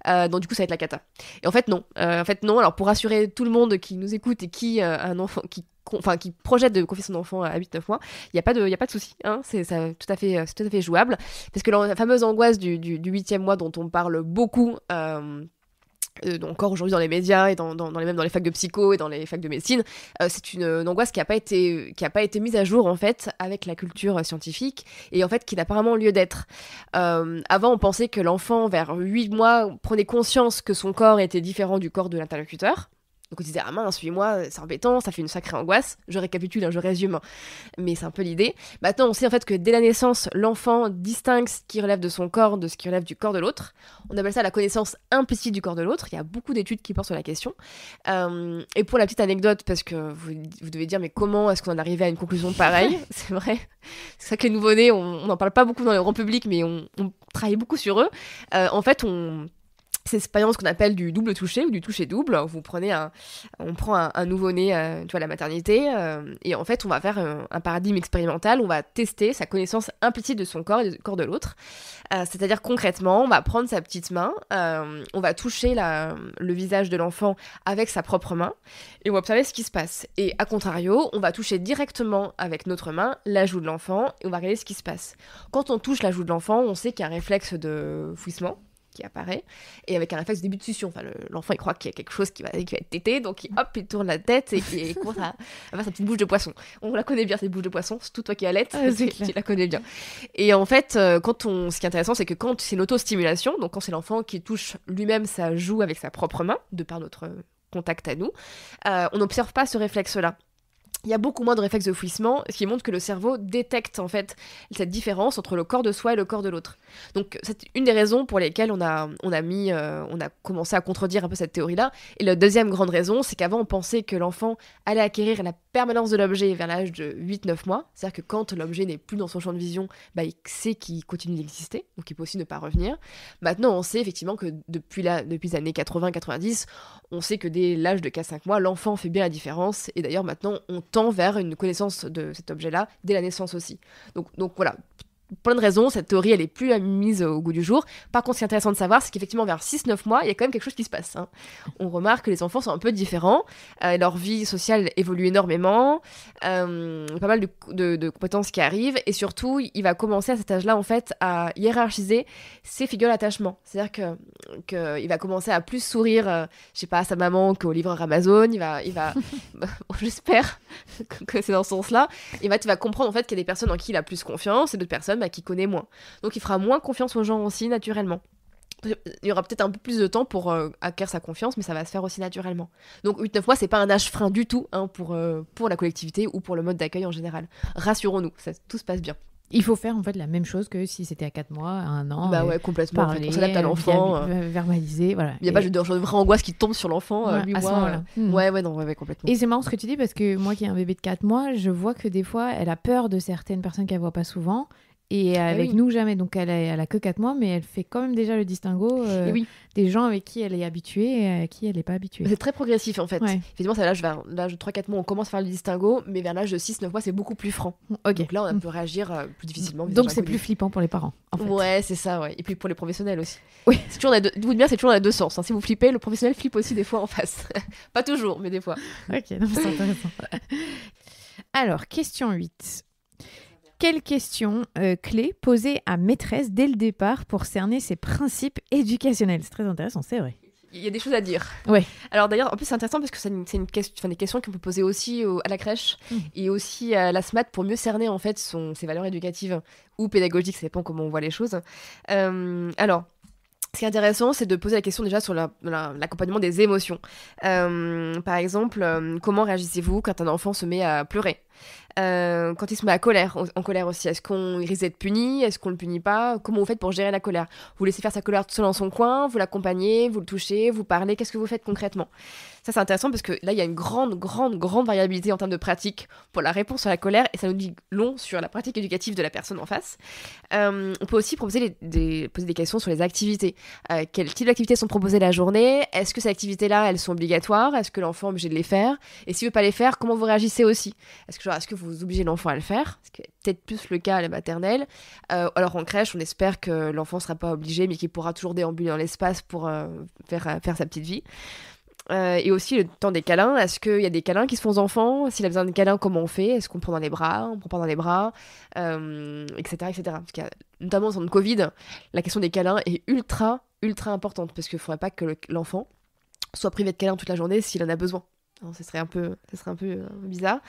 Donc du coup, ça va être la cata. Et en fait, non. Alors, pour rassurer tout le monde qui nous écoute et qui a un enfant qui projette de confier son enfant à 8-9 mois, il n'y a pas de souci, hein, c'est tout à fait jouable, parce que la fameuse angoisse du 8e mois dont on parle beaucoup, encore aujourd'hui dans les médias et même dans les facs de psycho et dans les facs de médecine, c'est une angoisse qui a pas été mise à jour en fait avec la culture scientifique et en fait qui n'a pas vraiment lieu d'être. Avant on pensait que l'enfant vers 8 mois prenait conscience que son corps était différent du corps de l'interlocuteur. Donc on disait, ah mince, 8 mois, c'est embêtant, ça fait une sacrée angoisse. Je récapitule, hein, je résume, mais c'est un peu l'idée. Maintenant, on sait en fait que dès la naissance, l'enfant distingue ce qui relève de son corps de ce qui relève du corps de l'autre. On appelle ça la connaissance implicite du corps de l'autre. Il y a beaucoup d'études qui portent sur la question. Et pour la petite anecdote, parce que vous devez dire, mais comment est-ce qu'on en est arrivé à une conclusion pareille? C'est vrai. C'est ça que les nouveau-nés, on n'en parle pas beaucoup dans le grand public, mais on travaille beaucoup sur eux. En fait, c'est l'expérience qu'on appelle du double toucher ou du toucher double. On prend un nouveau-né tu vois, à la maternité et en fait on va faire un paradigme expérimental, on va tester sa connaissance implicite de son corps et du corps de l'autre. C'est-à-dire concrètement, on va prendre sa petite main, on va toucher le visage de l'enfant avec sa propre main et on va observer ce qui se passe. Et à contrario, on va toucher directement avec notre main la joue de l'enfant et on va regarder ce qui se passe. Quand on touche la joue de l'enfant, on sait qu'il y a un réflexe de fouissement qui apparaît, et avec un réflexe de début de succion. Enfin, l'enfant, il croit qu'il y a quelque chose qui va être tété, donc il tourne la tête et il commence à faire sa petite bouche de poisson. On la connaît bien, cette bouche de poisson, c'est tout toi qui allaites, tu la connais bien. Et en fait, ce qui est intéressant, c'est que quand c'est une auto-stimulation, donc quand c'est l'enfant qui touche lui-même sa joue avec sa propre main, de par notre contact à nous, on n'observe pas ce réflexe-là. Il y a beaucoup moins de réflexes de fouissement, ce qui montre que le cerveau détecte en fait cette différence entre le corps de soi et le corps de l'autre. Donc c'est une des raisons pour lesquelles on a commencé à contredire un peu cette théorie-là. Et la deuxième grande raison, c'est qu'avant on pensait que l'enfant allait acquérir la permanence de l'objet vers l'âge de 8-9 mois. C'est-à-dire que quand l'objet n'est plus dans son champ de vision, il sait qu'il continue d'exister, donc il peut aussi ne pas revenir. Maintenant on sait effectivement que depuis les années 80-90, on sait que dès l'âge de 4-5 mois, l'enfant fait bien la différence. Et d'ailleurs maintenant on tend vers une connaissance de cet objet-là dès la naissance aussi. Donc voilà, plein de raisons, cette théorie elle est plus mise au goût du jour. Par contre, ce qui est intéressant de savoir, c'est qu'effectivement vers 6-9 mois, il y a quand même quelque chose qui se passe, hein. On remarque que les enfants sont un peu différents, leur vie sociale évolue énormément, pas mal de compétences qui arrivent, et surtout, il va commencer à cet âge-là en fait à hiérarchiser ses figures d'attachement. C'est-à-dire qu'il va commencer à plus sourire, je sais pas, à sa maman qu'au livreur Amazon, il va j'espère que c'est dans ce sens-là, et tu vas comprendre en fait qu'il y a des personnes en qui il a plus confiance et d'autres personnes qui connaît moins. Donc il fera moins confiance aux gens aussi naturellement. Il y aura peut-être un peu plus de temps pour acquérir sa confiance, mais ça va se faire aussi naturellement. Donc 8-9 mois, c'est pas un âge frein du tout hein, pour la collectivité ou pour le mode d'accueil en général. Rassurons-nous, tout se passe bien. Il faut faire en fait la même chose que si c'était à 4 mois, à 1 an. Bah ouais, complètement. Parler, on s'adapte à l'enfant. Verbaliser, voilà. Il n'y a pas de vraie angoisse qui tombe sur l'enfant 8 à mois. Ce moment-là. Ouais, complètement. Et c'est marrant ce que tu dis parce que moi qui ai un bébé de 4 mois, je vois que des fois, elle a peur de certaines personnes qu'elle voit pas souvent. Et avec nous, jamais. Donc, elle a que 4 mois, mais elle fait quand même déjà le distinguo des gens avec qui elle est habituée et à qui elle n'est pas habituée. C'est très progressif, en fait. Ouais. Effectivement, c'est vers l'âge de 3-4 mois, on commence à faire le distinguo, mais vers l'âge de 6-9 mois, c'est beaucoup plus franc. Okay. Donc là, on peut réagir plus difficilement. Donc, c'est plus flippant pour les parents, en fait. Ouais, c'est ça, ouais. Et puis pour les professionnels aussi. Oui. C'est toujours dans les deux sens. Hein. Si vous flippez, le professionnel flippe aussi des fois en face. Pas toujours, mais des fois. Ok, non, c'est intéressant. Alors, question 8. Quelle question clé poser à maîtresse dès le départ pour cerner ses principes éducationnels? C'est très intéressant, c'est vrai. Il y a des choses à dire. Ouais. Alors d'ailleurs, en plus c'est intéressant parce que c'est des questions qu'on peut poser aussi à la crèche et aussi à la SMAT pour mieux cerner en fait ses valeurs éducatives ou pédagogiques, ça dépend comment on voit les choses. Alors, ce qui est intéressant, c'est de poser la question déjà sur l'accompagnement des émotions. Par exemple, comment réagissez-vous quand un enfant se met à pleurer ? Quand il se met en colère aussi, est-ce qu'on risque d'être puni? Est-ce qu'on le punit pas? Comment vous faites pour gérer la colère? Vous laissez faire sa colère tout seul dans son coin, vous l'accompagnez, vous le touchez, vous parlez, qu'est-ce que vous faites concrètement? Ça, c'est intéressant parce que là, il y a une grande variabilité en termes de pratique pour la réponse à la colère et ça nous dit long sur la pratique éducative de la personne en face. On peut aussi poser des questions sur les activités. Quel type d'activités sont proposées la journée? Est-ce que ces activités-là, elles sont obligatoires? Est-ce que l'enfant est obligé de les faire? Et s'il veut pas les faire, comment vous réagissez aussi? Est-ce que vous obligez l'enfant à le faire? Ce qui est peut-être plus le cas à la maternelle. Alors en crèche, on espère que l'enfant sera pas obligé, mais qu'il pourra toujours déambuler dans l'espace pour faire sa petite vie. Et aussi le temps des câlins, est-ce qu'il y a des câlins qui se font aux enfants? S'il a besoin de câlins, comment on fait? Est-ce qu'on prend dans les bras? On prend pas dans les bras? Etc. Parce qu'il y a, notamment en temps de Covid, la question des câlins est ultra importante parce qu'il ne faudrait pas que l'enfant soit privé de câlins toute la journée s'il en a besoin. Alors, ce serait un peu bizarre.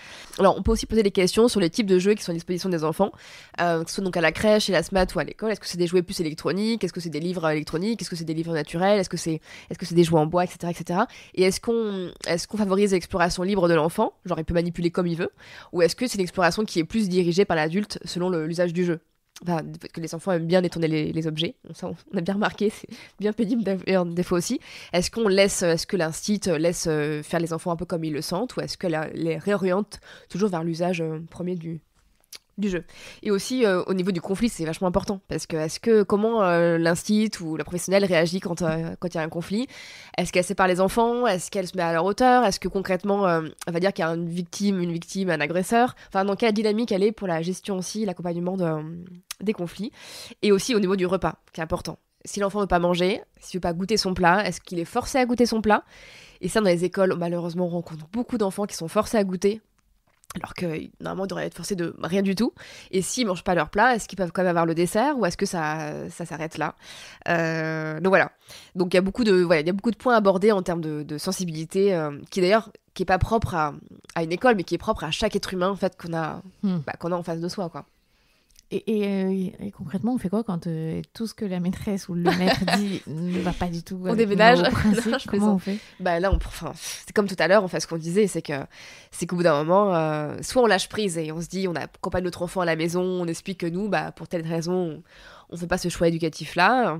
Alors, on peut aussi poser des questions sur les types de jeux qui sont à disposition des enfants, que ce soit donc à la crèche, chez la SMAT ou à l'école. Est-ce que c'est des jouets plus électroniques? Est-ce que c'est des livres électroniques? Est-ce que c'est des livres naturels? Est-ce que c'est des jouets en bois, etc., etc. Et est-ce qu'on favorise l'exploration libre de l'enfant? Genre, il peut manipuler comme il veut? Ou est-ce que c'est une exploration qui est plus dirigée par l'adulte selon l'usage du jeu? Enfin, que les enfants aiment bien détourner les objets. Ça, on a bien remarqué, c'est bien pénible des fois aussi. Est-ce que l'instit laisse faire les enfants un peu comme ils le sentent, ou est-ce qu'elle les réoriente toujours vers l'usage premier du jeu? Et aussi, au niveau du conflit, c'est vachement important, parce que comment l'instit ou la professionnelle réagit quand il y a un conflit? Est-ce qu'elle sépare les enfants? Est-ce qu'elle se met à leur hauteur? Est-ce que concrètement, elle va dire qu'il y a une victime, un agresseur? Enfin, dans quelle dynamique elle est pour la gestion aussi, l'accompagnement des conflits? Et aussi au niveau du repas, qui est important. Si l'enfant ne veut pas manger, s'il ne veut pas goûter son plat, est-ce qu'il est forcé à goûter son plat? Et ça, dans les écoles, malheureusement, on rencontre beaucoup d'enfants qui sont forcés à goûter, alors que normalement ils devraient être forcés de rien du tout. Et s'ils mangent pas leur plat, est-ce qu'ils peuvent quand même avoir le dessert, ou est-ce que ça s'arrête là? Donc voilà. Donc il y a beaucoup de points abordés en termes de sensibilité, qui d'ailleurs qui est pas propre à une école, mais qui est propre à chaque être humain en fait qu'on a en face de soi, quoi. Et concrètement, on fait quoi quand tout ce que la maîtresse ou le maître dit ne va pas du tout? On déménage. Non, comment on fait? Bah là, c'est comme tout à l'heure, en fait, ce qu'on disait, c'est qu'au bout d'un moment, soit on lâche prise et on se dit, on accompagne notre enfant à la maison, on explique que nous, pour telle raison, on fait pas ce choix éducatif-là.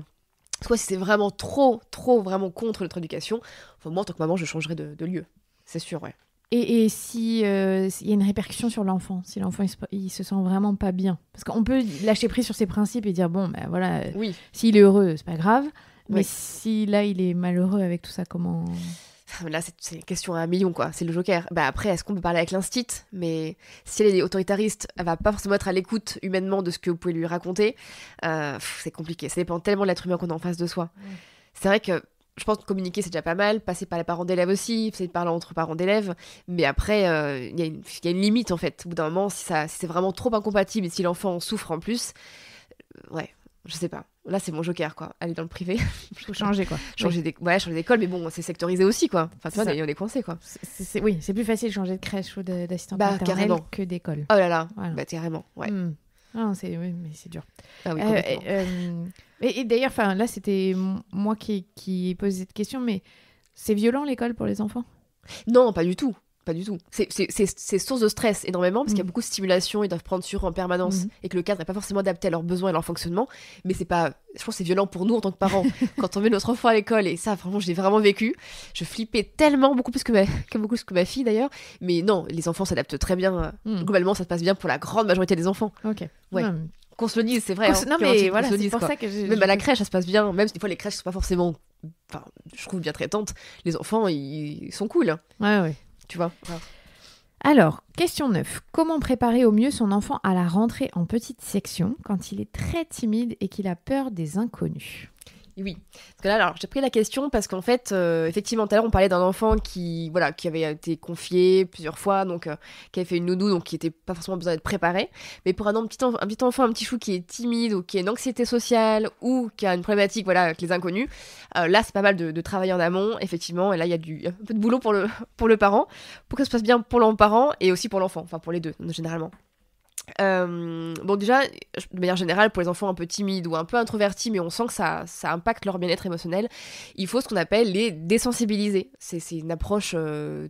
Soit si c'est vraiment trop vraiment contre notre éducation, moi, en tant que maman, je changerais de lieu. C'est sûr, ouais. Et si y a une répercussion sur l'enfant, si l'enfant il se sent vraiment pas bien, parce qu'on peut lâcher prise sur ses principes et dire bon ben voilà, oui. S'il est heureux c'est pas grave, mais oui. Si là il est malheureux avec tout ça, comment? Là c'est une question à 1 million, quoi, c'est le joker. Après, est-ce qu'on peut parler avec l'instit? Mais si elle est autoritariste, elle va pas forcément être à l'écoute humainement de ce que vous pouvez lui raconter. C'est compliqué, ça dépend tellement de l'être humain qu'on a en face de soi. C'est vrai que je pense que communiquer, c'est déjà pas mal. Passer par les parents d'élèves aussi, essayer de parler entre parents d'élèves. Mais après, il y a une limite, en fait. Au bout d'un moment, si c'est vraiment trop incompatible et si l'enfant en souffre en plus, je sais pas. Là, c'est mon joker, quoi. Aller dans le privé. Faut changer, quoi. Changer d'école, mais bon, c'est sectorisé aussi, quoi. Enfin, tu vois, on est coincé, quoi. Oui, c'est plus facile de changer de crèche ou d'assistant maternel que d'école. Oh là là, voilà. Carrément, ouais. Ah, mais c'est dur. Ah oui, et d'ailleurs, là, c'était moi qui ai posé cette question, mais c'est violent l'école pour les enfants? Non, pas du tout. Pas du tout. C'est source de stress énormément parce qu'il y a beaucoup de stimulation, ils doivent prendre sur en permanence et que le cadre n'est pas forcément adapté à leurs besoins et à leur fonctionnement. Mais c'est pas. Je pense que c'est violent pour nous en tant que parents quand on met notre enfant à l'école, et ça, vraiment, je l'ai vraiment vécu. Je flippais tellement, beaucoup plus que ma fille d'ailleurs. Mais non, les enfants s'adaptent très bien. Globalement, ça se passe bien pour la grande majorité des enfants. Ok. Ouais. Qu'on se le dise, c'est vrai. Non, mais voilà, c'est pour ça que même à la crèche, ça se passe bien. Même si des fois les crèches sont pas forcément, je trouve bien traitantes. Les enfants, ils sont cool. Ouais. Tu vois. Alors, question 9. Comment préparer au mieux son enfant à la rentrée en petite section quand il est très timide et qu'il a peur des inconnus? Oui, parce que là, alors, j'ai pris la question parce qu'en fait, effectivement, tout à l'heure, on parlait d'un enfant qui avait été confié plusieurs fois, donc qui avait fait une nounou, donc qui n'était pas forcément besoin d'être préparé. Mais pour un petit enfant, un petit chou qui est timide ou qui a une anxiété sociale ou qui a une problématique, avec les inconnus, là, c'est pas mal de travailler en amont, effectivement. Et là, il y a un peu de boulot pour le parent, pour que ça se passe bien pour le parent et aussi pour l'enfant, enfin pour les deux, généralement. Bon déjà, de manière générale, pour les enfants un peu timides ou un peu introvertis, mais on sent que ça impacte leur bien-être émotionnel, il faut ce qu'on appelle les désensibiliser. C'est une approche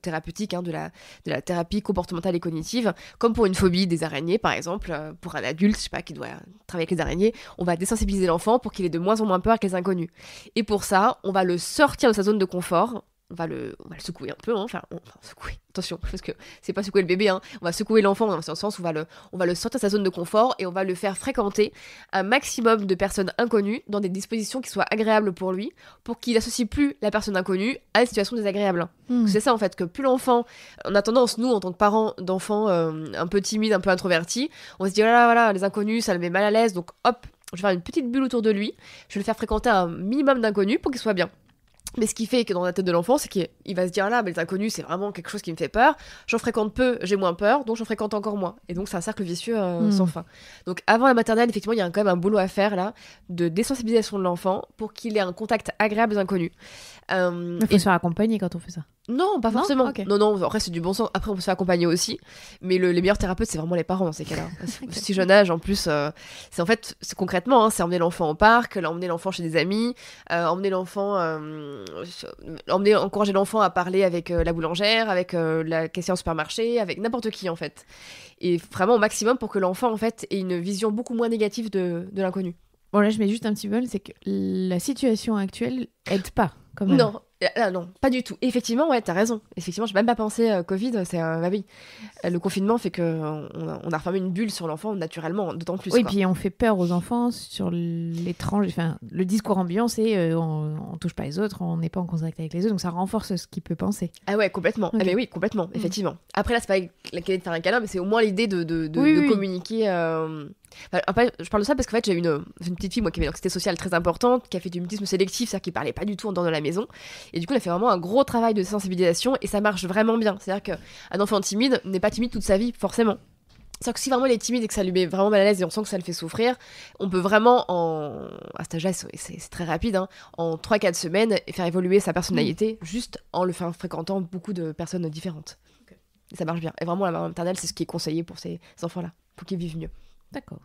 thérapeutique de la thérapie comportementale et cognitive, comme pour une phobie des araignées par exemple. Pour un adulte, je sais pas, qui doit travailler avec les araignées, on va désensibiliser l'enfant pour qu'il ait de moins en moins peur avec les inconnus. Et pour ça, on va le sortir de sa zone de confort. On va le secouer un peu, enfin secouer, attention, parce que c'est pas secouer le bébé, on va secouer l'enfant dans le sens où on va le sortir de sa zone de confort et on va le faire fréquenter un maximum de personnes inconnues dans des dispositions qui soient agréables pour lui, pour qu'il n'associe plus la personne inconnue à une situation désagréable. C'est ça en fait, que plus l'enfant, on a tendance, nous en tant que parents d'enfants un peu timides, un peu introvertis, on se dit voilà, les inconnus ça le met mal à l'aise, donc hop, je vais faire une petite bulle autour de lui, je vais le faire fréquenter un minimum d'inconnus pour qu'il soit bien. Mais ce qui fait que dans la tête de l'enfant, c'est qu'il va se dire là, mais les inconnus, c'est vraiment quelque chose qui me fait peur. J'en fréquente peu, j'ai moins peur, donc j'en fréquente encore moins. Et donc c'est un cercle vicieux sans fin. Donc avant la maternelle, effectivement, il y a quand même un boulot à faire là, de désensibilisation de l'enfant pour qu'il ait un contact agréable des inconnus. Il faut se faire accompagner quand on fait ça. Non, pas forcément. Okay. Non, après c'est du bon sens. Après on peut se faire accompagner aussi. Mais les meilleurs thérapeutes, c'est vraiment les parents dans ces cas-là. Si jeune âge, en plus, c'est en fait, c'est concrètement, c'est emmener l'enfant au parc, emmener l'enfant chez des amis, encourager l'enfant à parler avec la boulangère, avec la caissière au supermarché, avec n'importe qui en fait. Et vraiment au maximum pour que l'enfant en fait ait une vision beaucoup moins négative de l'inconnu. Bon là je mets juste un petit bol, c'est que la situation actuelle aide pas quand même. Non, pas du tout. Effectivement, ouais, t'as raison. Effectivement, j'ai même pas pensé Covid, c'est bah oui. Le confinement fait que on a refermé une bulle sur l'enfant naturellement, d'autant plus. Oui, quoi. Puis on fait peur aux enfants sur l'étrange. Enfin, le discours ambiant, c'est on touche pas les autres, on n'est pas en contact avec les autres, donc ça renforce ce qu'il peut penser. Ah ouais, complètement. Okay. Ah mais oui, complètement, effectivement. Après là, c'est pas la qualité de faire un câlin, mais c'est au moins l'idée de communiquer. Après, je parle de ça parce qu'en fait, j'ai une petite fille moi qui avait une anxiété sociale très importante, qui a fait du mutisme sélectif, c'est-à-dire qu'il parlait pas du tout en dehors de la maison. Et du coup, on a fait vraiment un gros travail de sensibilisation et ça marche vraiment bien. C'est-à-dire qu'un enfant timide n'est pas timide toute sa vie, forcément. C'est-à-dire que si vraiment il est timide et que ça lui met vraiment mal à l'aise et on sent que ça le fait souffrir, on peut vraiment, à cet âge-là, c'est très rapide, en 3-4 semaines, faire évoluer sa personnalité juste en le fréquentant beaucoup de personnes différentes. Okay. Et ça marche bien. Et vraiment, la maternelle, c'est ce qui est conseillé pour ces enfants-là, pour qu'ils vivent mieux. D'accord.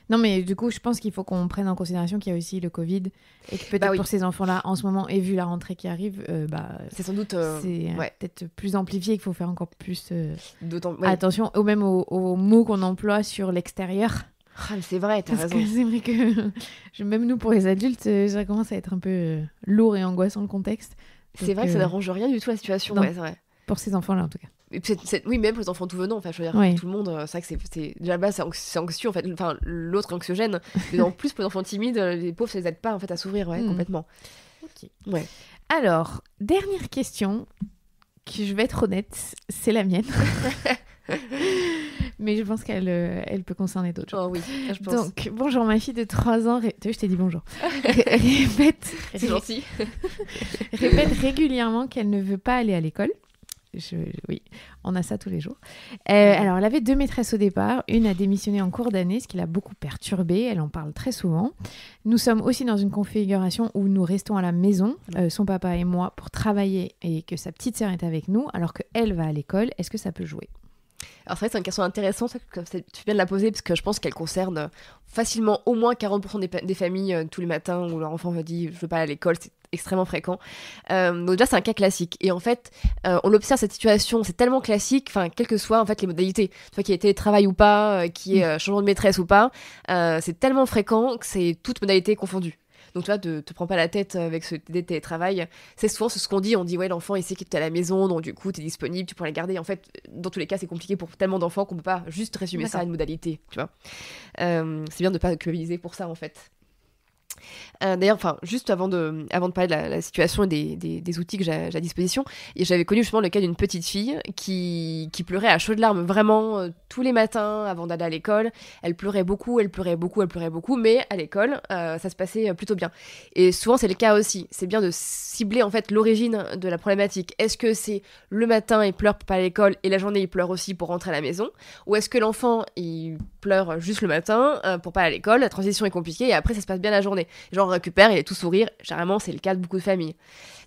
Non, mais du coup, je pense qu'il faut qu'on prenne en considération qu'il y a aussi le Covid et que peut-être pour ces enfants-là, en ce moment, et vu la rentrée qui arrive, c'est sans doute peut-être plus amplifié, qu'il faut faire encore plus attention, ou même aux mots qu'on emploie sur l'extérieur. Ah, c'est vrai, t'as raison. Parce que c'est vrai que même nous, pour les adultes, ça commence à être un peu lourd et angoissant le contexte. C'est vrai que ça n'arrange rien du tout la situation, ouais, c'est vrai. Pour ces enfants-là, en tout cas. Oui, même pour les enfants tout venant, enfin, je veux dire, tout le monde, c'est vrai que c'est déjà là, c'est anxieux, en fait, enfin, l'autre est anxiogène, mais en plus, pour les enfants timides, les pauvres, ça les aide pas, en fait, à s'ouvrir, complètement. Ok. Ouais. Alors, dernière question, qui, je vais être honnête, c'est la mienne. Mais je pense qu'elle peut concerner d'autres gens. Oh oui, je pense. Donc, bonjour, ma fille de 3 ans... Tu vois, je t'ai dit bonjour. Répète... C'est gentil. Répète régulièrement qu'elle ne veut pas aller à l'école. Oui, on a ça tous les jours. Alors, elle avait 2 maîtresses au départ. Une a démissionné en cours d'année, ce qui l'a beaucoup perturbée. Elle en parle très souvent. Nous sommes aussi dans une configuration où nous restons à la maison, son papa et moi, pour travailler et que sa petite sœur est avec nous, alors qu'elle va à l'école. Est-ce que ça peut jouer ? Alors c'est vrai que c'est une question intéressante, tu fais bien de la poser, parce que je pense qu'elle concerne facilement au moins 40% des familles tous les matins où leur enfant me dit « je veux pas aller à l'école », c'est extrêmement fréquent. Donc déjà c'est un cas classique. Et en fait, on l'observe cette situation, c'est tellement classique, quelles que soient en fait les modalités, tu vois, qu'il y ait télétravail ou pas, qu'il y ait changement de maîtresse ou pas, c'est tellement fréquent que c'est toutes modalités confondues. Donc, tu vois, te prends pas la tête avec ce télétravail. C'est souvent ce qu'on dit. On dit, ouais, l'enfant, il sait qu'il est à la maison, donc du coup, t'es disponible, tu pourras le garder. En fait, dans tous les cas, c'est compliqué pour tellement d'enfants qu'on peut pas juste résumer ça à une modalité, tu vois. C'est bien de pas culpabiliser pour ça, en fait. D'ailleurs, juste avant de parler de la situation et des outils que j'ai à disposition, j'avais connu justement le cas d'une petite fille qui pleurait à chaudes larmes vraiment tous les matins avant d'aller à l'école. Elle pleurait beaucoup, mais à l'école, ça se passait plutôt bien. Et souvent, c'est le cas aussi. C'est bien de cibler en fait l'origine de la problématique. Est-ce que c'est le matin, il pleure pour pas aller à l'école et la journée, il pleure aussi pour rentrer à la maison ? Ou est-ce que l'enfant, il pleure juste le matin pour pas aller à l'école, la transition est compliquée et après, ça se passe bien la journée ? Genre on récupère, il est tout sourire. Généralement, c'est le cas de beaucoup de familles.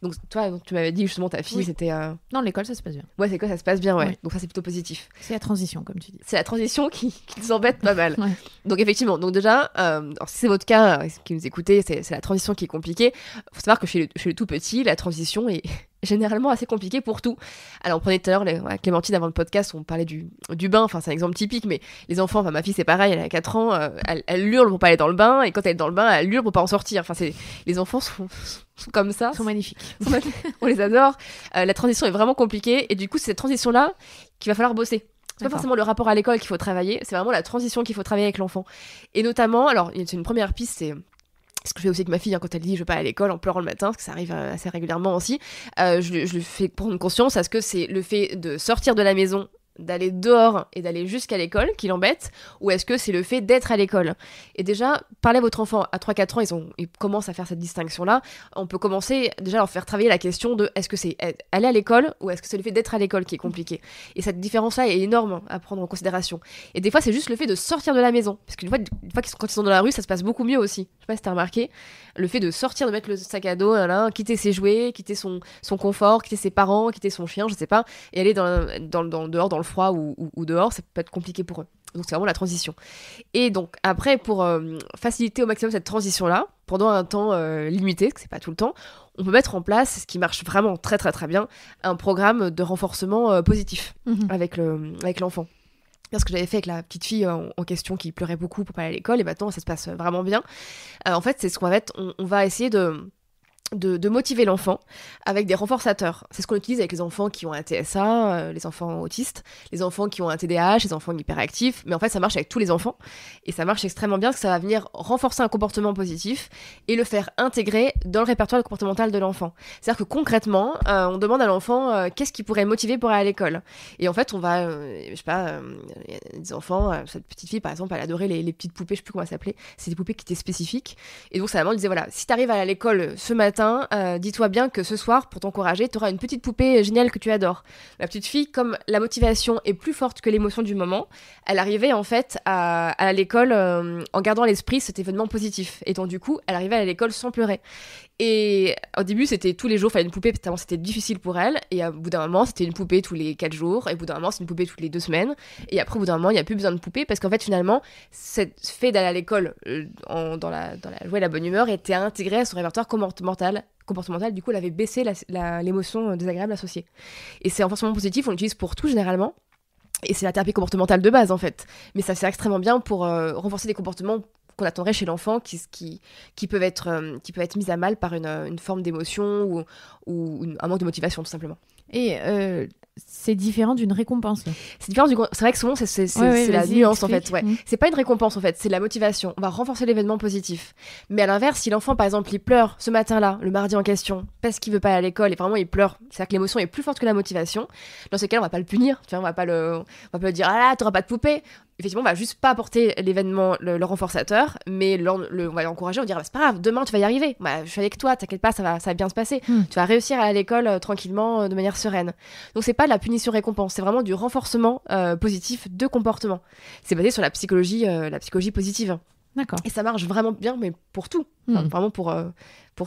Donc toi, tu m'avais dit justement ta fille, c'était... Non, l'école, ça se passe bien. Ouais, c'est quoi, ça se passe bien, ouais. Oui. Donc ça, c'est plutôt positif. C'est la transition, comme tu dis. C'est la transition qui nous embête pas mal. Ouais. Donc effectivement, donc déjà, alors, si c'est votre cas, qui nous écoutez, c'est la transition qui est compliquée. Faut savoir que chez le tout petit, la transition est généralement assez compliquée pour tout. Alors on prenait tout à l'heure, Clémentine avant le podcast, on parlait du bain, enfin c'est un exemple typique, mais les enfants, enfin ma fille c'est pareil, elle a 4 ans, elle hurle pour pas aller dans le bain, et quand elle est dans le bain, elle hurle pour pas en sortir. Enfin les enfants sont comme ça. Ils sont magnifiques. On les adore. La transition est vraiment compliquée, et du coup c'est cette transition-là qu'il va falloir bosser. C'est pas forcément le rapport à l'école qu'il faut travailler, c'est vraiment la transition qu'il faut travailler avec l'enfant. Et notamment, alors c'est une première piste, c'est ce que je fais aussi avec ma fille, quand elle dit je veux pas aller à l'école en pleurant le matin, parce que ça arrive assez régulièrement aussi, je lui fais prendre conscience à ce que c'est le fait de sortir de la maison, d'aller dehors et d'aller jusqu'à l'école qui l'embête, ou est-ce que c'est le fait d'être à l'école. Et déjà, parlez à votre enfant à 3-4 ans, ils commencent à faire cette distinction-là, on peut commencer déjà à leur faire travailler la question de est-ce que c'est aller à l'école ou est-ce que c'est le fait d'être à l'école qui est compliqué. Et cette différence-là est énorme à prendre en considération. Et des fois, c'est juste le fait de sortir de la maison, parce qu'une fois quand ils sont dans la rue, ça se passe beaucoup mieux aussi. Je sais pas si t'as remarqué, le fait de sortir, de mettre le sac à dos, là, quitter ses jouets, quitter son confort, quitter ses parents, quitter son chien, je sais pas, et aller dehors, dans le froid ou dehors, ça peut être compliqué pour eux. Donc c'est vraiment la transition. Et donc après, pour faciliter au maximum cette transition-là, pendant un temps limité, parce que c'est pas tout le temps, on peut mettre en place, ce qui marche vraiment très très très bien, un programme de renforcement positif avec l'enfant. Ce que j'avais fait avec la petite fille en question qui pleurait beaucoup pour pas aller à l'école, et maintenant ça se passe vraiment bien. En fait, c'est ce qu'on va être, on va essayer de motiver l'enfant avec des renforçateurs. C'est ce qu'on utilise avec les enfants qui ont un TSA, les enfants autistes, les enfants qui ont un TDAH, les enfants hyperactifs, mais en fait ça marche avec tous les enfants, et ça marche extrêmement bien parce que ça va venir renforcer un comportement positif et le faire intégrer dans le répertoire comportemental de l'enfant. C'est-à-dire que concrètement, on demande à l'enfant qu'est-ce qui pourrait le motiver pour aller à l'école. Et en fait, on va, je sais pas, y a des enfants, cette petite fille par exemple, elle adorait les petites poupées, je sais plus comment ça s'appelait, c'est des poupées qui étaient spécifiques, et donc sa maman disait voilà, si t'arrives à l'école ce matin, dis-toi bien que ce soir, pour t'encourager, tu auras une petite poupée géniale que tu adores. La petite fille, comme la motivation est plus forte que l'émotion du moment, elle arrivait en fait à l'école en gardant à l'esprit cet événement positif. Et donc du coup, elle arrivait à l'école sans pleurer. Et au début, c'était tous les jours, fallait une poupée, parce que c'était difficile pour elle. Et au bout d'un moment, c'était une poupée tous les 4 jours. Et au bout d'un moment, c'est une poupée toutes les 2 semaines. Et après, au bout d'un moment, il n'y a plus besoin de poupée, parce qu'en fait, finalement, ce fait d'aller à l'école dans la joie et la bonne humeur était intégré à son répertoire comportemental. Du coup, elle avait baissé l'émotion désagréable associée. Et c'est renforcement positif, on l'utilise pour tout généralement. Et c'est la thérapie comportementale de base, en fait. Mais ça sert extrêmement bien pour renforcer des comportements qu'on attendrait chez l'enfant qui peuvent être mis à mal par une forme d'émotion ou un manque de motivation, tout simplement. Et c'est différent d'une récompense, là. C'est différent c'est vrai que souvent c'est la nuance, en fait. Ouais. C'est pas une récompense, en fait, c'est la motivation. On va renforcer l'événement positif. Mais à l'inverse, si l'enfant, par exemple, il pleure ce matin-là, le mardi en question, parce qu'il veut pas aller à l'école et vraiment il pleure, c'est-à-dire que l'émotion est plus forte que la motivation, dans ce cas-là, on va pas le punir, tu vois, on va pas le dire ah là, t'auras pas de poupée. Effectivement, on va juste pas apporter l'événement, le renforçateur, mais on va l'encourager, on va dire c'est pas grave, demain tu vas y arriver, je suis avec toi, t'inquiète pas, ça va bien se passer, tu vas réussir à aller à l'école tranquillement, de manière sereine. Donc c'est pas de la punition-récompense, c'est vraiment du renforcement positif de comportement. C'est basé sur la psychologie positive. D'accord. Et ça marche vraiment bien, mais pour tout, vraiment pour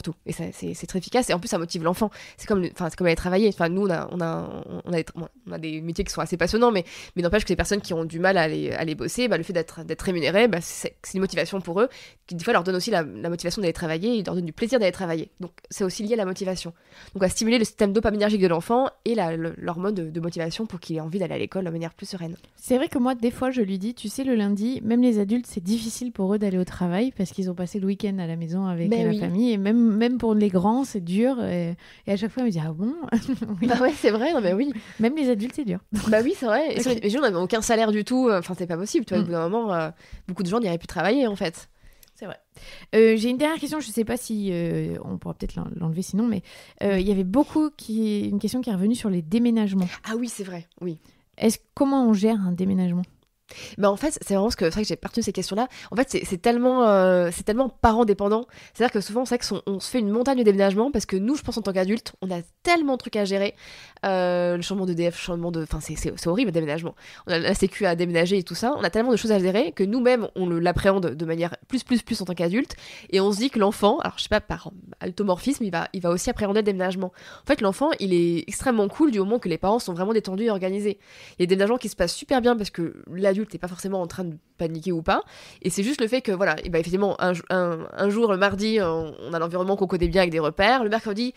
tout. Et c'est très efficace, et en plus ça motive l'enfant. C'est comme aller travailler. Enfin, nous on a des métiers qui sont assez passionnants, mais n'empêche que les personnes qui ont du mal à aller bosser, le fait d'être rémunéré, c'est une motivation pour eux, qui des fois leur donne aussi la motivation d'aller travailler, et leur donne du plaisir d'aller travailler. Donc c'est aussi lié à la motivation. Donc à stimuler le système dopaminergique de l'enfant et l'hormone de motivation pour qu'il ait envie d'aller à l'école de manière plus sereine. C'est vrai que moi, des fois, je lui dis, tu sais, le lundi, même les adultes, c'est difficile pour eux d'aller au travail parce qu'ils ont passé le week-end à la maison avec la famille, et même pour les grands, c'est dur. Et à chaque fois, elle me dit, ah bon? Oui. Bah ouais, c'est vrai, non mais oui. Même les adultes, c'est dur. Bah oui, c'est vrai. Et les gens n'avaient aucun salaire du tout. Enfin, c'est pas possible. Tu vois, au bout d'un moment, beaucoup de gens n'iraient plus travailler, en fait. C'est vrai. J'ai une dernière question, je ne sais pas si on pourra peut-être l'enlever sinon, mais il y avait une question qui est revenue sur les déménagements. Ah oui, c'est vrai, oui. Comment on gère un déménagement ? Bah en fait, c'est vraiment c'est vrai que j'ai pas retenu ces questions-là. En fait, c'est tellement parent dépendant. C'est-à-dire que souvent, c'est vrai qu'on se fait une montagne de déménagement parce que nous, je pense en tant qu'adultes, on a tellement de trucs à gérer. Le changement d'EDF, enfin, c'est horrible le déménagement. On a la sécu à déménager et tout ça. On a tellement de choses à gérer que nous-mêmes, l'appréhende de manière plus en tant qu'adulte. Et on se dit que l'enfant, alors je sais pas, par automorphisme, il va aussi appréhender le déménagement. En fait, l'enfant, il est extrêmement cool du moment que les parents sont vraiment détendus et organisés. Il y a des déménagements qui se passent super bien parce que l'adulte n'est pas forcément en train de paniquer ou pas, et c'est juste le fait que voilà, et bah effectivement un jour, le mardi, on a l'environnement qu'on connaît bien avec des repères, le mercredi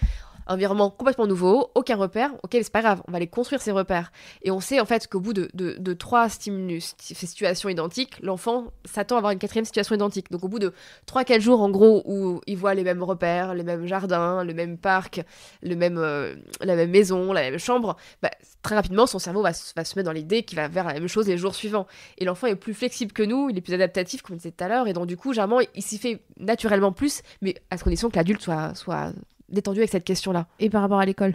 environnement complètement nouveau, aucun repère, ok, c'est pas grave, on va aller construire ces repères. Et on sait en fait qu'au bout de 3 stimulus, situations identiques, l'enfant s'attend à avoir une 4e situation identique. Donc au bout de 3-4 jours en gros où il voit les mêmes repères, les mêmes jardins, le même parc, la même maison, la même chambre, bah, très rapidement son cerveau va se mettre dans l'idée qu'il va vers la même chose les jours suivants. Et l'enfant est plus flexible que nous, il est plus adaptatif comme on disait tout à l'heure, et donc du coup, généralement, il s'y fait naturellement plus, mais à condition que l'adulte soit détendu avec cette question-là. Et par rapport à l'école?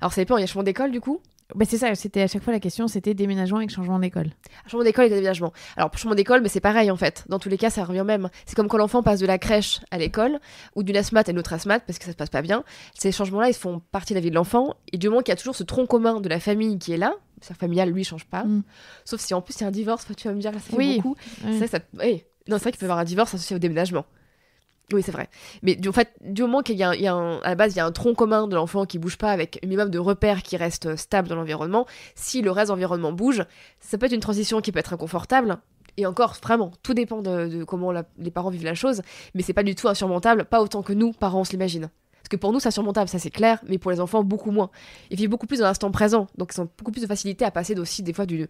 Alors ça dépend, il y a changement d'école du coup. Bah c'est ça, c'était à chaque fois la question, c'était déménagement avec changement d'école. Changement d'école et déménagement. Alors pour changement d'école, mais c'est pareil en fait. Dans tous les cas, ça revient même. C'est comme quand l'enfant passe de la crèche à l'école, ou d'une ASMAT à une autre ASMAT, parce que ça se passe pas bien. Ces changements-là, ils font partie de la vie de l'enfant, et du moment qu'il y a toujours ce tronc commun de la famille qui est là, le cercle familial, lui, change pas. Sauf si en plus il y a un divorce, tu vas me dire, là, ça fait beaucoup. Non, c'est vrai qu'il peut y avoir un divorce associé au déménagement. Oui, c'est vrai. Mais du moment qu'il y a, à la base, il y a un tronc commun de l'enfant qui bouge pas avec un minimum de repères qui restent stables dans l'environnement, si le reste de l'environnement bouge, ça peut être une transition qui peut être inconfortable. Et encore, vraiment, tout dépend de comment les parents vivent la chose, mais c'est pas du tout insurmontable, pas autant que nous, parents, on se l'imagine. Parce que pour nous, c'est insurmontable, ça c'est clair, mais pour les enfants, beaucoup moins. Ils vivent beaucoup plus dans l'instant présent, donc ils ont beaucoup plus de facilité à passer aussi, des fois, d'une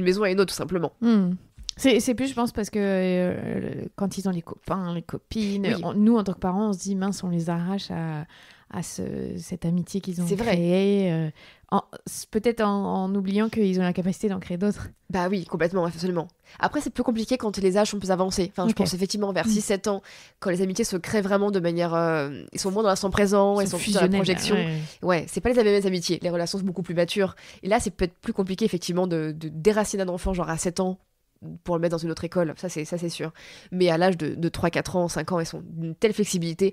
maison à une autre, tout simplement. C'est plus, je pense, parce que quand ils ont les copains, les copines, oui. Nous, en tant que parents, on se dit, mince, on les arrache à cette amitié qu'ils ont créée. Peut-être en oubliant qu'ils ont la capacité d'en créer d'autres. Bah oui, complètement, absolument. Après, c'est plus compliqué quand les âges sont plus avancés. Enfin, je pense effectivement vers 6-7 ans, quand les amitiés se créent vraiment de manière... ils sont moins dans l'instant présent, ils sont plus dans la projection. Ouais, c'est pas les mêmes amitiés. Les relations sont beaucoup plus matures. Et là, c'est peut-être plus compliqué, effectivement, de déraciner un enfant, genre à 7 ans, pour le mettre dans une autre école, ça c'est sûr. Mais à l'âge de 3-4 ans, 5 ans, ils sont d'une telle flexibilité.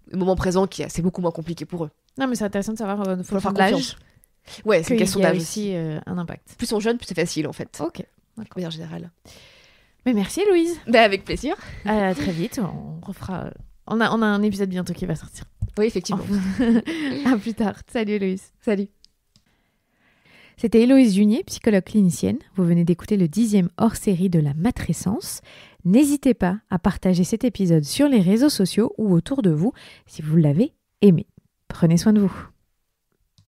Le moment présent, c'est beaucoup moins compliqué pour eux. Non, mais c'est intéressant de savoir faut leur faire confiance. Ouais, c'est une question d'âge aussi. Un impact. Plus on jeune, plus c'est facile en fait. Ok. De manière générale. Mais merci Louise. Bah, avec plaisir. À très vite, on refera... On a un épisode bientôt qui va sortir. Oui, effectivement. À plus tard. Salut Louise. Salut. C'était Héloïse Junier, psychologue clinicienne. Vous venez d'écouter le 10e hors-série de la matrescence. N'hésitez pas à partager cet épisode sur les réseaux sociaux ou autour de vous si vous l'avez aimé. Prenez soin de vous.